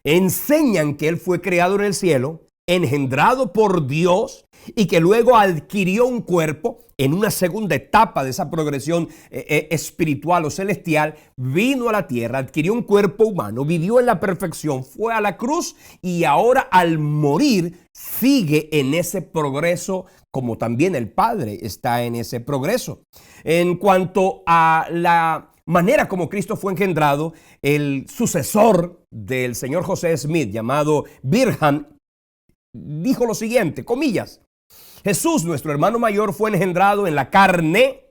Enseñan que Él fue creado en el cielo, engendrado por Dios, y que luego adquirió un cuerpo en una segunda etapa de esa progresión espiritual o celestial. Vino a la tierra, adquirió un cuerpo humano, vivió en la perfección, fue a la cruz y ahora al morir sigue en ese progreso, como también el Padre está en ese progreso. En cuanto a la manera como Cristo fue engendrado, el sucesor del señor José Smith, llamado Brigham, dijo lo siguiente, comillas: Jesús, nuestro hermano mayor, fue engendrado en la carne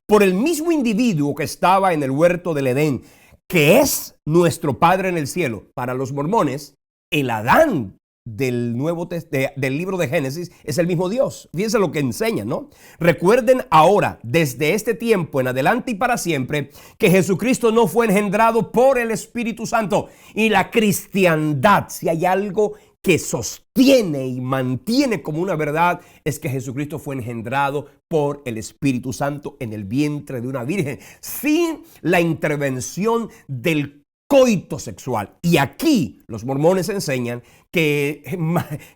por el mismo individuo que estaba en el huerto del Edén, que es nuestro Padre en el cielo. Para los mormones, el Adán del libro de Génesis es el mismo Dios. Fíjense lo que enseña, ¿no? Recuerden ahora, desde este tiempo en adelante y para siempre, que Jesucristo no fue engendrado por el Espíritu Santo. Y la cristiandad, si hay algo que sostiene y mantiene como una verdad, es que Jesucristo fue engendrado por el Espíritu Santo en el vientre de una virgen, sin la intervención del coito sexual. Y aquí los mormones enseñan que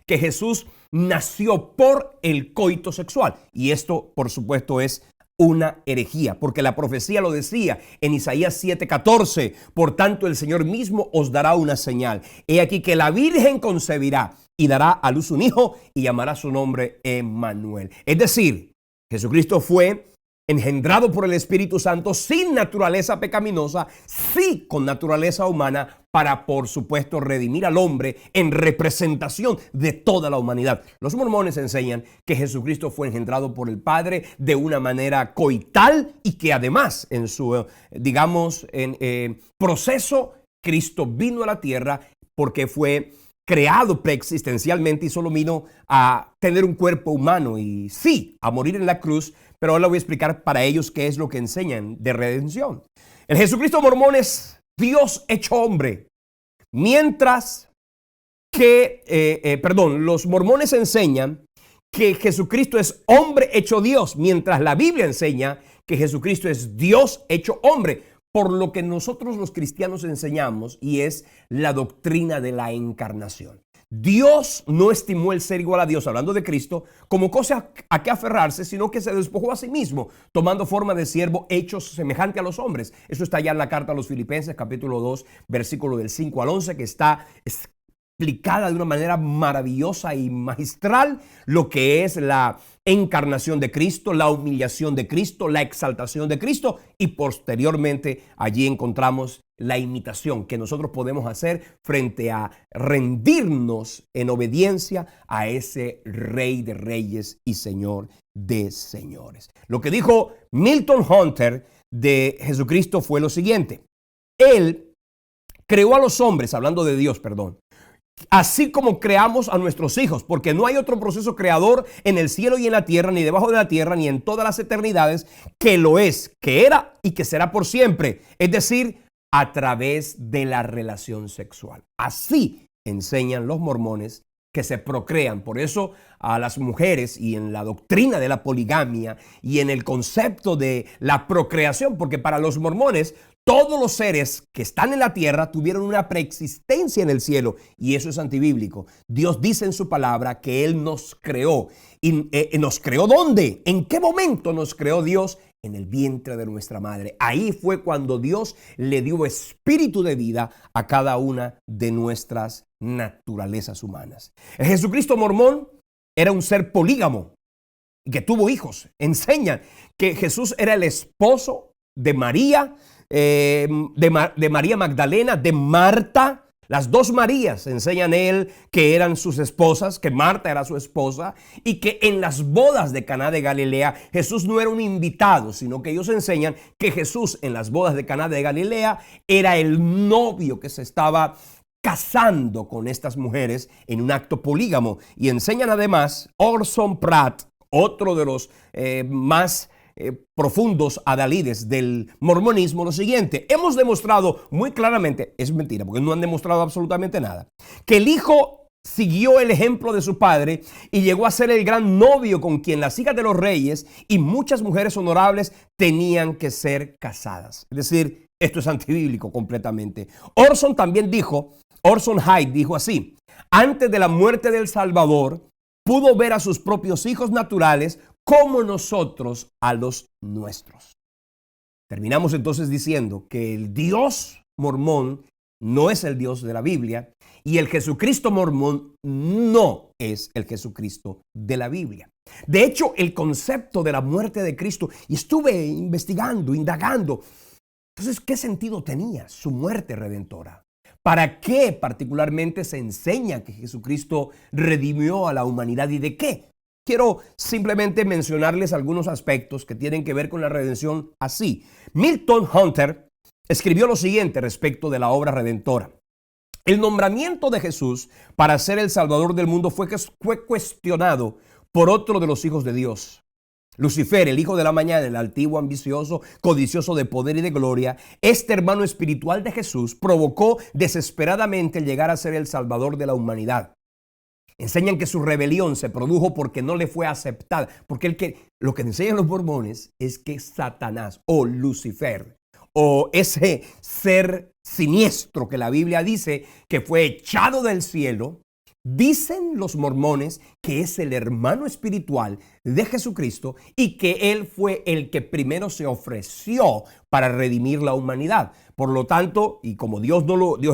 Jesús nació por el coito sexual. Y esto, por supuesto, es una herejía, porque la profecía lo decía en Isaías 7:14. Por tanto, el Señor mismo os dará una señal. He aquí que la Virgen concebirá y dará a luz un hijo y llamará su nombre Emmanuel. Es decir, Jesucristo fue engendrado por el Espíritu Santo sin naturaleza pecaminosa, sí con naturaleza humana, para, por supuesto, redimir al hombre en representación de toda la humanidad. Los mormones enseñan que Jesucristo fue engendrado por el Padre de una manera coital y que además en su, proceso, Cristo vino a la tierra porque fue creado preexistencialmente y solo vino a tener un cuerpo humano y sí, a morir en la cruz, pero ahora voy a explicar para ellos qué es lo que enseñan de redención. El Jesucristo mormón es Dios hecho hombre, mientras que, los mormones enseñan que Jesucristo es hombre hecho Dios, mientras la Biblia enseña que Jesucristo es Dios hecho hombre, por lo que nosotros los cristianos enseñamos y es la doctrina de la encarnación. Dios no estimó el ser igual a Dios, hablando de Cristo, como cosa a que aferrarse, sino que se despojó a sí mismo, tomando forma de siervo, hecho semejante a los hombres. Eso está ya en la carta a los Filipenses, capítulo 2, versículo del 5 al 11, que está explicada de una manera maravillosa y magistral lo que es la encarnación de Cristo, la humillación de Cristo, la exaltación de Cristo, y posteriormente allí encontramos la imitación que nosotros podemos hacer frente a rendirnos en obediencia a ese Rey de Reyes y Señor de Señores. Lo que dijo Milton Hunter de Jesucristo fue lo siguiente: Él creó a los hombres, hablando de Dios, perdón, así como creamos a nuestros hijos, porque no hay otro proceso creador en el cielo y en la tierra, ni debajo de la tierra, ni en todas las eternidades, que lo es, que era y que será por siempre. Es decir, a través de la relación sexual. Así enseñan los mormones que se procrean. Por eso a las mujeres, y en la doctrina de la poligamia y en el concepto de la procreación, porque para los mormones todos los seres que están en la tierra tuvieron una preexistencia en el cielo, y eso es antibíblico. Dios dice en su palabra que Él nos creó. ¿Y nos creó dónde? ¿En qué momento nos creó Dios? En el vientre de nuestra madre. Ahí fue cuando Dios le dio espíritu de vida a cada una de nuestras naturalezas humanas. El Jesucristo mormón era un ser polígamo que tuvo hijos. Enseñan que Jesús era el esposo de María, de María Magdalena, de Marta. Las dos Marías enseñan él que eran sus esposas, que Marta era su esposa, y que en las bodas de Caná de Galilea Jesús no era un invitado, sino que ellos enseñan que Jesús en las bodas de Caná de Galilea era el novio que se estaba casando con estas mujeres en un acto polígamo. Y enseñan además Orson Pratt, otro de los más profundos adalides del mormonismo, lo siguiente: hemos demostrado muy claramente, es mentira porque no han demostrado absolutamente nada, que el hijo siguió el ejemplo de su padre y llegó a ser el gran novio con quien las hijas de los reyes y muchas mujeres honorables tenían que ser casadas. Es decir, esto es antibíblico completamente. Orson Hyde dijo así: antes de la muerte del Salvador pudo ver a sus propios hijos naturales como nosotros a los nuestros. Terminamos entonces diciendo que el Dios mormón no es el Dios de la Biblia y el Jesucristo mormón no es el Jesucristo de la Biblia. De hecho, el concepto de la muerte de Cristo, y estuve investigando, indagando, entonces, ¿qué sentido tenía su muerte redentora? ¿Para qué particularmente se enseña que Jesucristo redimió a la humanidad y de qué? Quiero simplemente mencionarles algunos aspectos que tienen que ver con la redención así. Milton Hunter escribió lo siguiente respecto de la obra redentora: el nombramiento de Jesús para ser el Salvador del mundo fue cuestionado por otro de los hijos de Dios. Lucifer, el hijo de la mañana, el altivo, ambicioso, codicioso de poder y de gloria, este hermano espiritual de Jesús, provocó desesperadamente el llegar a ser el Salvador de la humanidad. Enseñan que su rebelión se produjo porque no le fue aceptada. Porque lo que enseñan los mormones es que Satanás o Lucifer o ese ser siniestro que la Biblia dice que fue echado del cielo, dicen los mormones que es el hermano espiritual de Jesucristo y que él fue el que primero se ofreció para redimir la humanidad. Por lo tanto, y como Dios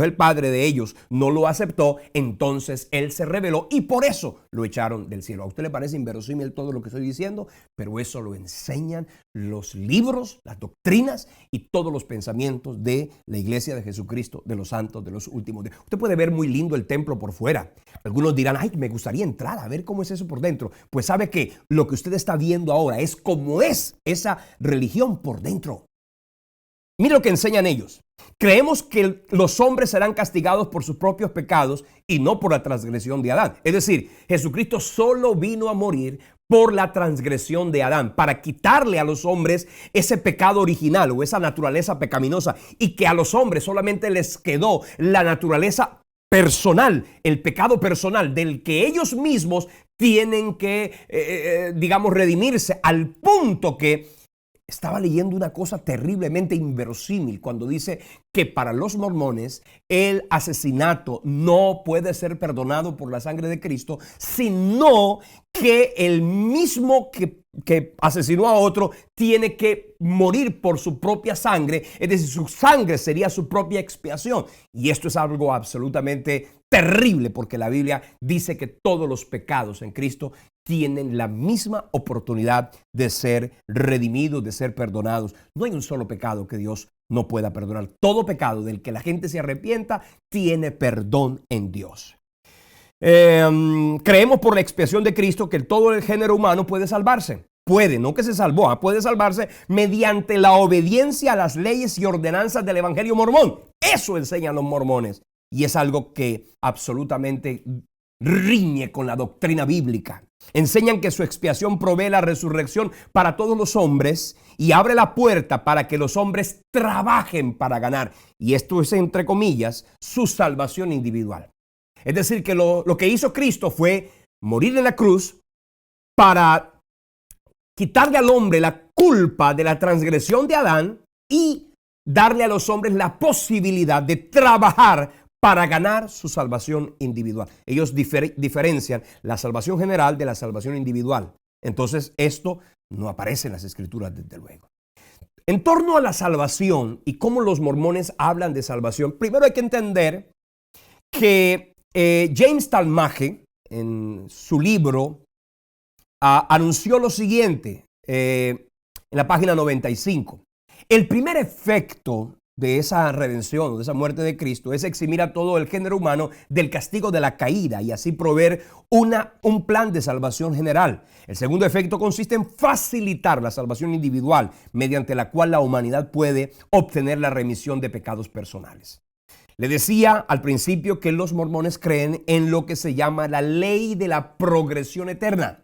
el Padre de ellos no lo aceptó, entonces Él se rebeló y por eso lo echaron del cielo. ¿A usted le parece inverosímil todo lo que estoy diciendo? Pero eso lo enseñan los libros, las doctrinas y todos los pensamientos de la Iglesia de Jesucristo, de los santos de los últimos días. Usted puede ver muy lindo el templo por fuera. Algunos dirán: ay, me gustaría entrar a ver cómo es eso por dentro. Pues sabe que lo que usted está viendo ahora es cómo es esa religión por dentro. Mira lo que enseñan ellos. Creemos que los hombres serán castigados por sus propios pecados y no por la transgresión de Adán. Es decir, Jesucristo solo vino a morir por la transgresión de Adán, para quitarle a los hombres ese pecado original o esa naturaleza pecaminosa, y que a los hombres solamente les quedó la naturaleza personal, el pecado personal del que ellos mismos tienen que, digamos, redimirse, al punto que estaba leyendo una cosa terriblemente inverosímil cuando dice que para los mormones el asesinato no puede ser perdonado por la sangre de Cristo, sino que el mismo que asesinó a otro tiene que morir por su propia sangre, es decir, su sangre sería su propia expiación. Y esto es algo absolutamente terrible, porque la Biblia dice que todos los pecados en Cristo tienen la misma oportunidad de ser redimidos, de ser perdonados. No hay un solo pecado que Dios no pueda perdonar. Todo pecado del que la gente se arrepienta tiene perdón en Dios. Creemos por la expiación de Cristo que todo el género humano puede salvarse. Puede, no que se salvó, puede salvarse mediante la obediencia a las leyes y ordenanzas del Evangelio mormón. Eso enseñan los mormones. Y es algo que absolutamente riñe con la doctrina bíblica. Enseñan que su expiación provee la resurrección para todos los hombres y abre la puerta para que los hombres trabajen para ganar. Y esto es, entre comillas, su salvación individual. Es decir, que lo que hizo Cristo fue morir en la cruz para quitarle al hombre la culpa de la transgresión de Adán y darle a los hombres la posibilidad de trabajar para ganar su salvación individual. Ellos diferencian la salvación general de la salvación individual. Entonces, esto no aparece en las Escrituras, desde luego. En torno a la salvación y cómo los mormones hablan de salvación, primero hay que entender que James Talmage, en su libro, anunció lo siguiente en la página 95. El primer efecto de esa redención o de esa muerte de Cristo es eximir a todo el género humano del castigo de la caída y así proveer un plan de salvación general. El segundo efecto consiste en facilitar la salvación individual, mediante la cual la humanidad puede obtener la remisión de pecados personales. Le decía al principio que los mormones creen en lo que se llama la ley de la progresión eterna.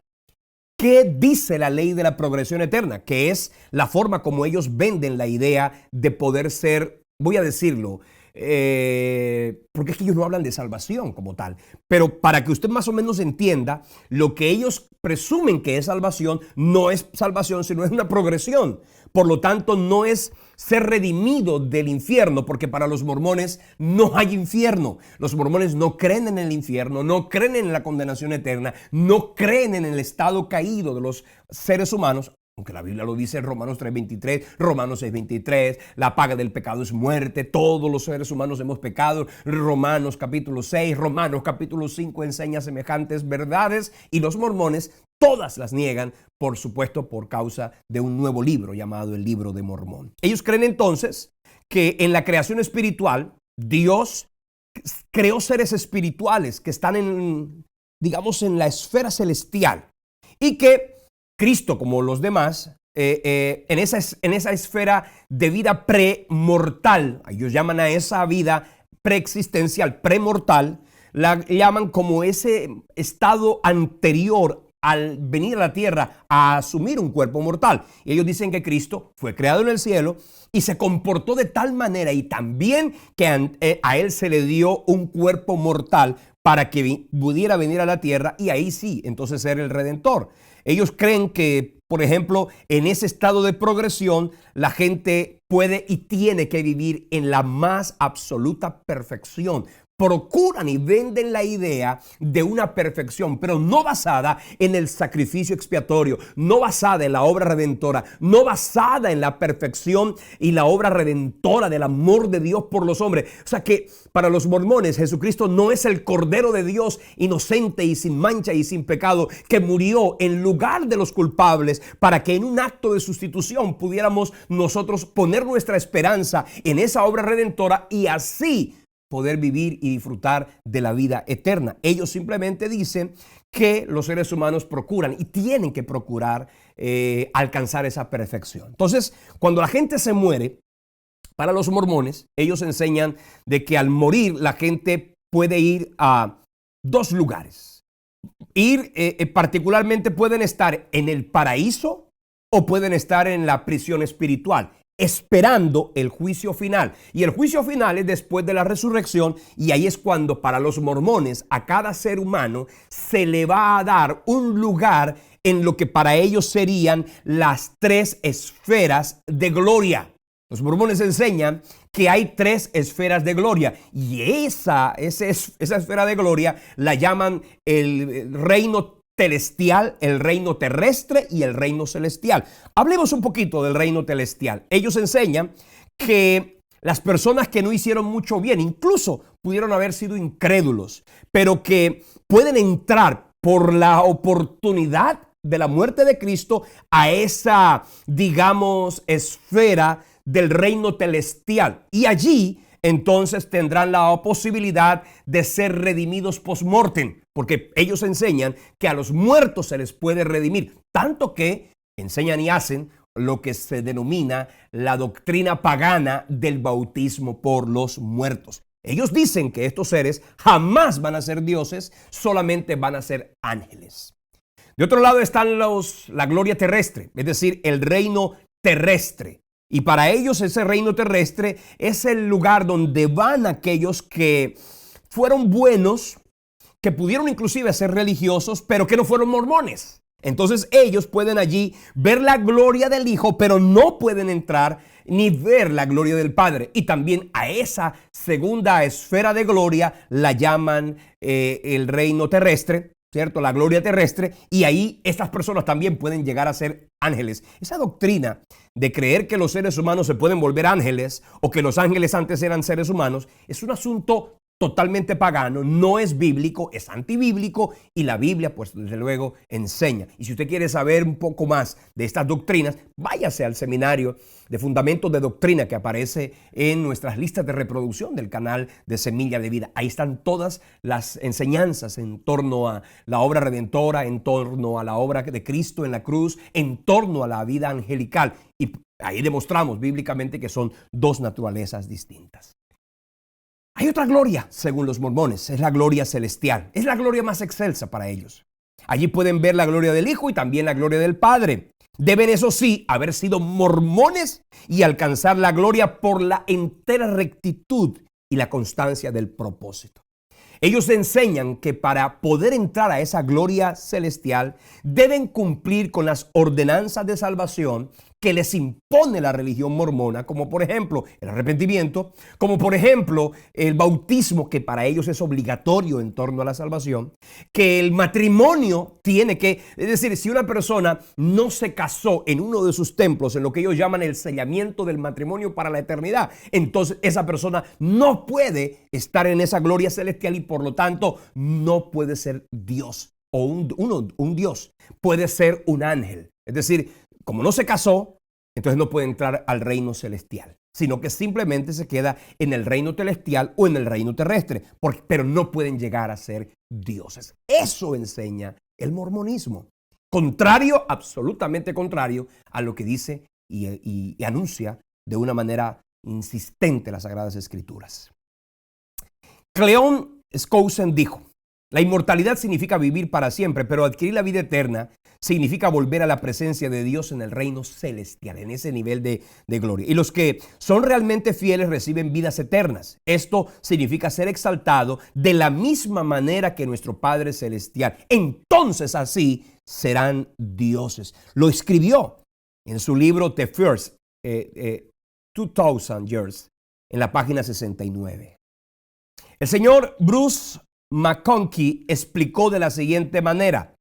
¿Qué dice la ley de la progresión eterna? Que es la forma como ellos venden la idea de poder ser, voy a decirlo, porque es que ellos no hablan de salvación como tal, pero para que usted más o menos entienda, lo que ellos presumen que es salvación no es salvación, sino es una progresión. Por lo tanto, no es ser redimido del infierno, porque para los mormones no hay infierno. Los mormones no creen en el infierno, no creen en la condenación eterna, no creen en el estado caído de los seres humanos, aunque la Biblia lo dice en Romanos 3:23, Romanos 6:23, la paga del pecado es muerte, todos los seres humanos hemos pecado. Romanos capítulo 6, Romanos capítulo 5 enseña semejantes verdades y los mormones todas las niegan, por supuesto, por causa de un nuevo libro llamado el Libro de Mormón. Ellos creen entonces que en la creación espiritual Dios creó seres espirituales que están en la esfera celestial y que Cristo, como los demás, en esa esfera de vida premortal, ellos llaman a esa vida preexistencial, premortal, la llaman como ese estado anterior al venir a la tierra a asumir un cuerpo mortal. Y ellos dicen que Cristo fue creado en el cielo y se comportó de tal manera y también que a él se le dio un cuerpo mortal para que pudiera venir a la tierra y ahí sí, entonces ser el Redentor. Ellos creen que, por ejemplo, en ese estado de progresión, la gente puede y tiene que vivir en la más absoluta perfección. Procuran y venden la idea de una perfección, pero no basada en el sacrificio expiatorio, no basada en la obra redentora, no basada en la perfección y la obra redentora del amor de Dios por los hombres. O sea que para los mormones Jesucristo no es el Cordero de Dios inocente y sin mancha y sin pecado que murió en lugar de los culpables para que en un acto de sustitución pudiéramos nosotros poner nuestra esperanza en esa obra redentora y así poder vivir y disfrutar de la vida eterna. Ellos simplemente dicen que los seres humanos procuran y tienen que procurar alcanzar esa perfección. Entonces, cuando la gente se muere, Para los mormones, ellos enseñan de que al morir la gente puede ir a dos lugares. Particularmente pueden estar en el paraíso o pueden estar en la prisión espiritual, esperando el juicio final. Y el juicio final es después de la resurrección, y ahí es cuando para los mormones a cada ser humano se le va a dar un lugar en lo que para ellos serían las tres esferas de gloria. Los mormones enseñan que hay tres esferas de gloria, y esa esfera de gloria la llaman el reino celestial, el reino terrestre y el reino celestial. Hablemos un poquito del reino celestial. Ellos enseñan que las personas que no hicieron mucho bien, incluso pudieron haber sido incrédulos, pero que pueden entrar por la oportunidad de la muerte de Cristo a esa, digamos, esfera del reino celestial. Y allí entonces tendrán la posibilidad de ser redimidos post-mortem, porque ellos enseñan que a los muertos se les puede redimir, tanto que enseñan y hacen lo que se denomina la doctrina pagana del bautismo por los muertos. Ellos dicen que estos seres jamás van a ser dioses, solamente van a ser ángeles. De otro lado están la gloria terrestre, es decir, el reino terrestre. Y para ellos ese reino terrestre es el lugar donde van aquellos que fueron buenos, que pudieron inclusive ser religiosos, pero que no fueron mormones. Entonces ellos pueden allí ver la gloria del Hijo, pero no pueden entrar ni ver la gloria del Padre. Y también a esa segunda esfera de gloria la llaman el reino terrestre, ¿cierto? La gloria terrestre. Y ahí estas personas también pueden llegar a ser ángeles. Esa doctrina de creer que los seres humanos se pueden volver ángeles o que los ángeles antes eran seres humanos es un asunto totalmente pagano, no es bíblico, es antibíblico, y la Biblia pues desde luego enseña. Y si usted quiere saber un poco más de estas doctrinas, váyase al seminario de Fundamentos de Doctrina que aparece en nuestras listas de reproducción del canal de Semilla de Vida. Ahí están todas las enseñanzas en torno a la obra redentora, en torno a la obra de Cristo en la cruz, en torno a la vida angelical. Y ahí demostramos bíblicamente que son dos naturalezas distintas. Hay otra gloria, según los mormones, es la gloria celestial. Es la gloria más excelsa para ellos. Allí pueden ver la gloria del Hijo y también la gloria del Padre. Deben, eso sí, haber sido mormones y alcanzar la gloria por la entera rectitud y la constancia del propósito. Ellos enseñan que para poder entrar a esa gloria celestial deben cumplir con las ordenanzas de salvación que les impone la religión mormona, como por ejemplo el arrepentimiento, como por ejemplo el bautismo, que para ellos es obligatorio en torno a la salvación, que el matrimonio tiene que, es decir, si una persona no se casó en uno de sus templos, en lo que ellos llaman el sellamiento del matrimonio para la eternidad, entonces esa persona no puede estar en esa gloria celestial y por lo tanto no puede ser Dios o un Dios, puede ser un ángel. Es decir, como no se casó, entonces no puede entrar al reino celestial, sino que simplemente se queda en el reino celestial o en el reino terrestre, pero no pueden llegar a ser dioses. Eso enseña el mormonismo, contrario, absolutamente contrario a lo que dice y anuncia de una manera insistente las Sagradas Escrituras. Cleon Skousen dijo: la inmortalidad significa vivir para siempre, pero adquirir la vida eterna significa volver a la presencia de Dios en el reino celestial, en ese nivel de gloria. Y los que son realmente fieles reciben vidas eternas. Esto significa ser exaltado de la misma manera que nuestro Padre Celestial. Entonces así serán dioses. Lo escribió en su libro The First 2000 Years, en la página 69. El señor Bruce McConkie explicó de la siguiente manera: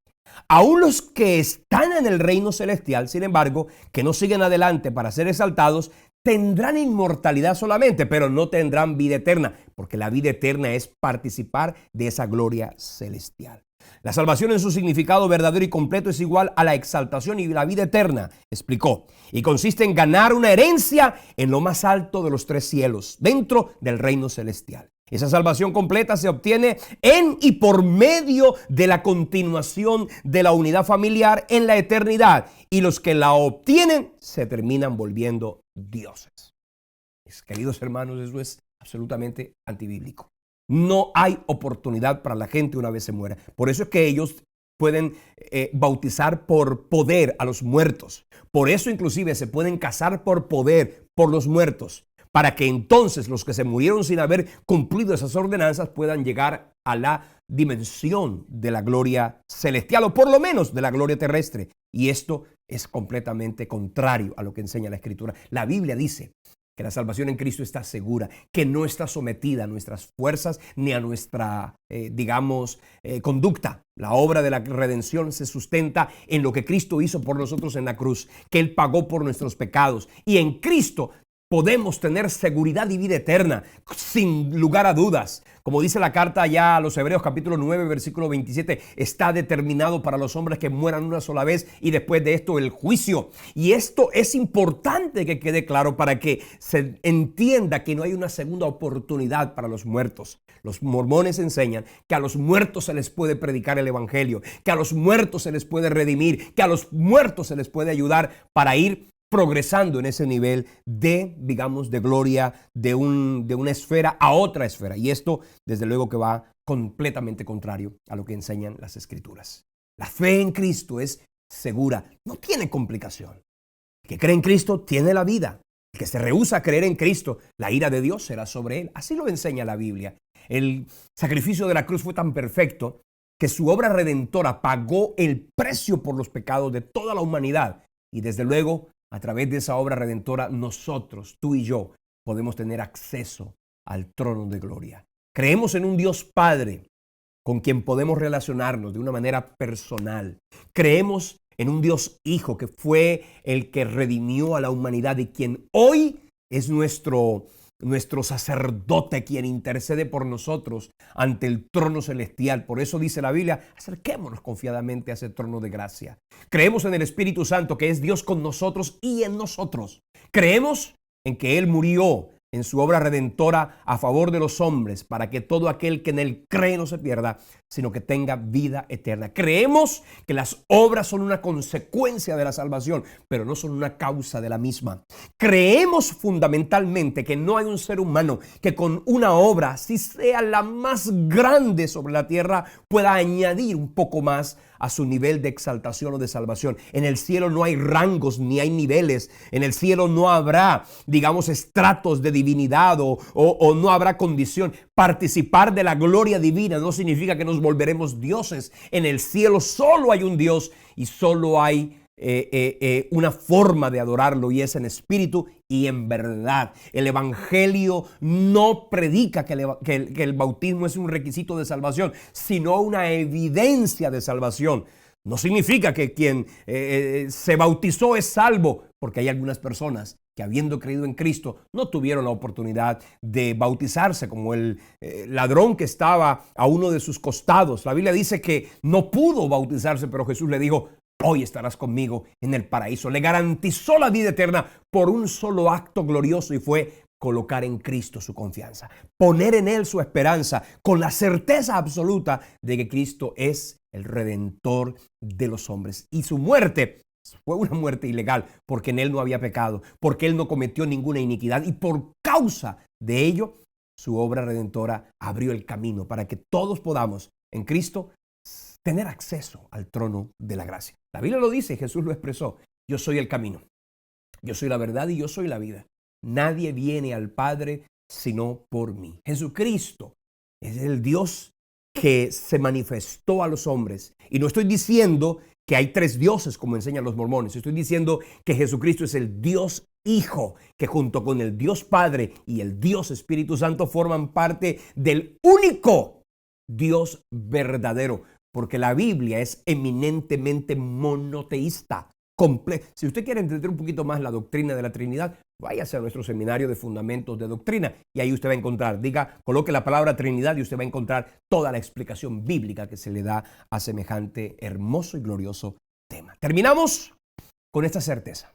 aún los que están en el reino celestial, sin embargo, que no siguen adelante para ser exaltados, tendrán inmortalidad solamente, pero no tendrán vida eterna, porque la vida eterna es participar de esa gloria celestial. La salvación en su significado verdadero y completo es igual a la exaltación y la vida eterna, explicó, y consiste en ganar una herencia en lo más alto de los tres cielos, dentro del reino celestial. Esa salvación completa se obtiene en y por medio de la continuación de la unidad familiar en la eternidad, y los que la obtienen se terminan volviendo dioses. Mis queridos hermanos, eso es absolutamente antibíblico. No hay oportunidad para la gente una vez se muera. Por eso es que ellos pueden bautizar por poder a los muertos. Por eso inclusive se pueden casar por poder por los muertos, para que entonces los que se murieron sin haber cumplido esas ordenanzas puedan llegar a la dimensión de la gloria celestial, o por lo menos de la gloria terrestre. Y esto es completamente contrario a lo que enseña la Escritura. La Biblia dice que la salvación en Cristo está segura, que no está sometida a nuestras fuerzas ni a nuestra, conducta. La obra de la redención se sustenta en lo que Cristo hizo por nosotros en la cruz, que Él pagó por nuestros pecados. Y en Cristo podemos tener seguridad y vida eterna, sin lugar a dudas. Como dice la carta ya a los Hebreos capítulo 9, versículo 27, está determinado para los hombres que mueran una sola vez y después de esto el juicio. Y esto es importante que quede claro para que se entienda que no hay una segunda oportunidad para los muertos. Los mormones enseñan que a los muertos se les puede predicar el evangelio, que a los muertos se les puede redimir, que a los muertos se les puede ayudar para ir progresando en ese nivel de, de gloria de una esfera a otra esfera. Y esto, desde luego, que va completamente contrario a lo que enseñan las Escrituras. La fe en Cristo es segura, no tiene complicación. El que cree en Cristo tiene la vida. El que se rehúsa a creer en Cristo, la ira de Dios será sobre él. Así lo enseña la Biblia. El sacrificio de la cruz fue tan perfecto que su obra redentora pagó el precio por los pecados de toda la humanidad. Y desde luego, a través de esa obra redentora, nosotros, tú y yo, podemos tener acceso al trono de gloria. Creemos en un Dios Padre con quien podemos relacionarnos de una manera personal. Creemos en un Dios Hijo que fue el que redimió a la humanidad y quien hoy es nuestro sacerdote, quien intercede por nosotros ante el trono celestial. Por eso dice la Biblia, acerquémonos confiadamente a ese trono de gracia. Creemos en el Espíritu Santo, que es Dios con nosotros y en nosotros. Creemos en que Él murió en su obra redentora a favor de los hombres, para que todo aquel que en Él cree no se pierda, sino que tenga vida eterna. Creemos que las obras son una consecuencia de la salvación, pero no son una causa de la misma. Creemos fundamentalmente que no hay un ser humano que con una obra, si sea la más grande sobre la tierra, pueda añadir un poco más a su nivel de exaltación o de salvación. En el cielo no hay rangos ni hay niveles. En el cielo no habrá, estratos de divinidad o no habrá condición. Participar de la gloria divina no significa que nos volveremos dioses. En el cielo solo hay un Dios y solo hay una forma de adorarlo, y es en espíritu y en verdad. El Evangelio no predica que el bautismo es un requisito de salvación, sino una evidencia de salvación. No significa que quien se bautizó es salvo, porque hay algunas personas que, habiendo creído en Cristo, no tuvieron la oportunidad de bautizarse, como el ladrón que estaba a uno de sus costados. La Biblia dice que no pudo bautizarse, pero Jesús le dijo: hoy estarás conmigo en el paraíso. Le garantizó la vida eterna por un solo acto glorioso, y fue colocar en Cristo su confianza, poner en Él su esperanza, con la certeza absoluta de que Cristo es el Redentor de los hombres. Y su muerte fue una muerte ilegal, porque en Él no había pecado, porque Él no cometió ninguna iniquidad, y por causa de ello, su obra redentora abrió el camino para que todos podamos en Cristo tener acceso al trono de la gracia. La Biblia lo dice, Jesús lo expresó: yo soy el camino, yo soy la verdad y yo soy la vida. Nadie viene al Padre sino por mí. Jesucristo es el Dios que se manifestó a los hombres. Y no estoy diciendo que hay tres dioses, como enseñan los mormones. Estoy diciendo que Jesucristo es el Dios Hijo, que junto con el Dios Padre y el Dios Espíritu Santo forman parte del único Dios verdadero. Porque la Biblia es eminentemente monoteísta. Si usted quiere entender un poquito más la doctrina de la Trinidad, váyase a nuestro seminario de fundamentos de doctrina, y ahí usted va a encontrar, coloque la palabra Trinidad y usted va a encontrar toda la explicación bíblica que se le da a semejante hermoso y glorioso tema. Terminamos con esta certeza.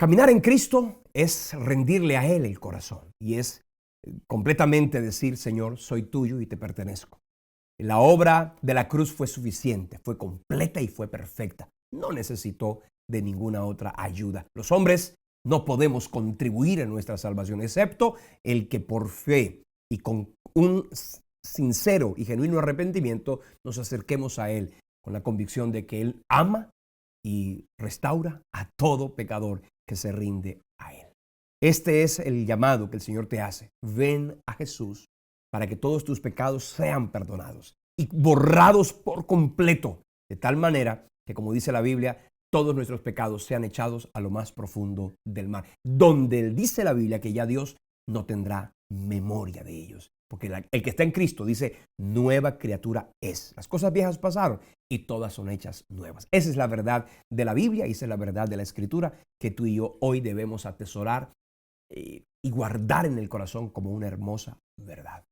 Caminar en Cristo es rendirle a Él el corazón, y es completamente decir: Señor, soy tuyo y te pertenezco. La obra de la cruz fue suficiente, fue completa y fue perfecta. No necesitó de ninguna otra ayuda. Los hombres No podemos contribuir en nuestra salvación, excepto el que por fe y con un sincero y genuino arrepentimiento nos acerquemos a Él con la convicción de que Él ama y restaura a todo pecador que se rinde a Él. Este es el llamado que el Señor te hace. Ven a Jesús para que todos tus pecados sean perdonados y borrados por completo, de tal manera que, como dice la Biblia, todos nuestros pecados sean echados a lo más profundo del mar, donde dice la Biblia que ya Dios no tendrá memoria de ellos. Porque el que está en Cristo dice, nueva criatura es. Las cosas viejas pasaron y todas son hechas nuevas. Esa es la verdad de la Biblia y esa es la verdad de la Escritura que tú y yo hoy debemos atesorar y guardar en el corazón como una hermosa verdad.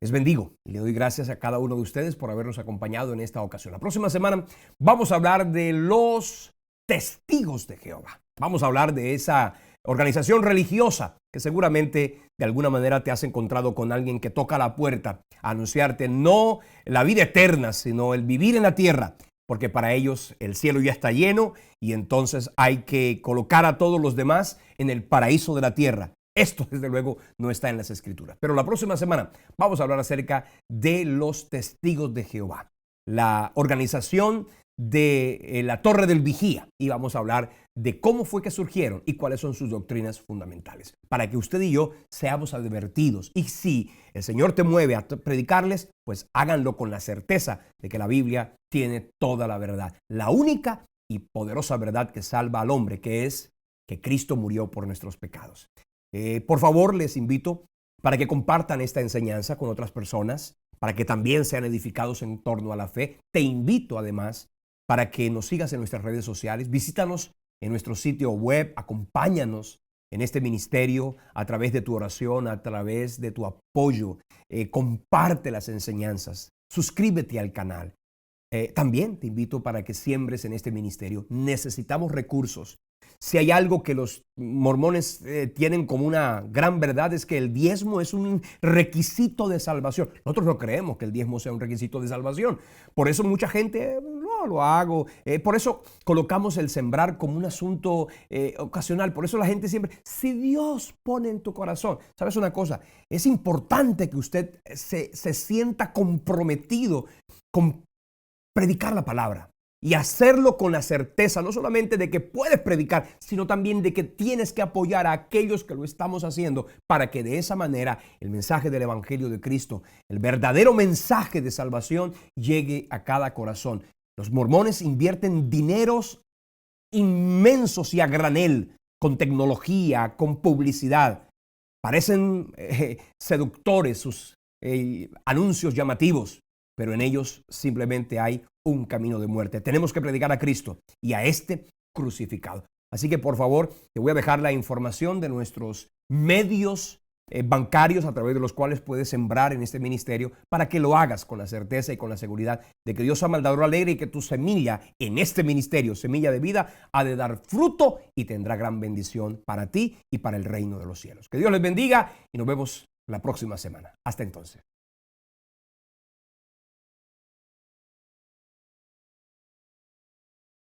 Les bendigo y le doy gracias a cada uno de ustedes por habernos acompañado en esta ocasión. La próxima semana vamos a hablar de los testigos de Jehová. Vamos a hablar de esa organización religiosa que seguramente de alguna manera te has encontrado con alguien que toca la puerta a anunciarte no la vida eterna, sino el vivir en la tierra, porque para ellos el cielo ya está lleno y entonces hay que colocar a todos los demás en el paraíso de la tierra. Esto, desde luego, no está en las Escrituras. Pero la próxima semana vamos a hablar acerca de los testigos de Jehová, la organización de la Torre del Vigía. Y vamos a hablar de cómo fue que surgieron y cuáles son sus doctrinas fundamentales, para que usted y yo seamos advertidos. Y si el Señor te mueve a predicarles, pues háganlo con la certeza de que la Biblia tiene toda la verdad. La única y poderosa verdad que salva al hombre, que es que Cristo murió por nuestros pecados. Por favor, les invito para que compartan esta enseñanza con otras personas, para que también sean edificados en torno a la fe. Te invito además para que nos sigas en nuestras redes sociales. Visítanos en nuestro sitio web, acompáñanos en este ministerio a través de tu oración, a través de tu apoyo. Comparte las enseñanzas, suscríbete al canal. También te invito para que siembres en este ministerio. Necesitamos recursos. Si hay algo que los mormones tienen como una gran verdad es que el diezmo es un requisito de salvación. Nosotros no creemos que el diezmo sea un requisito de salvación. Por eso mucha gente, no lo hago. Por eso colocamos el sembrar como un asunto ocasional. Por eso la gente siempre, si Dios pone en tu corazón. ¿Sabes una cosa? Es importante que usted se sienta comprometido con predicar la palabra. Y hacerlo con la certeza, no solamente de que puedes predicar, sino también de que tienes que apoyar a aquellos que lo estamos haciendo para que de esa manera el mensaje del Evangelio de Cristo, el verdadero mensaje de salvación, llegue a cada corazón. Los mormones invierten dineros inmensos y a granel, con tecnología, con publicidad. Parecen seductores sus anuncios llamativos, pero en ellos simplemente hay un camino de muerte. Tenemos que predicar a Cristo y a este crucificado. Así que por favor, te voy a dejar la información de nuestros medios bancarios a través de los cuales puedes sembrar en este ministerio para que lo hagas con la certeza y con la seguridad de que Dios ama al dador alegre y que tu semilla en este ministerio, semilla de vida, ha de dar fruto y tendrá gran bendición para ti y para el reino de los cielos. Que Dios les bendiga y nos vemos la próxima semana. Hasta entonces.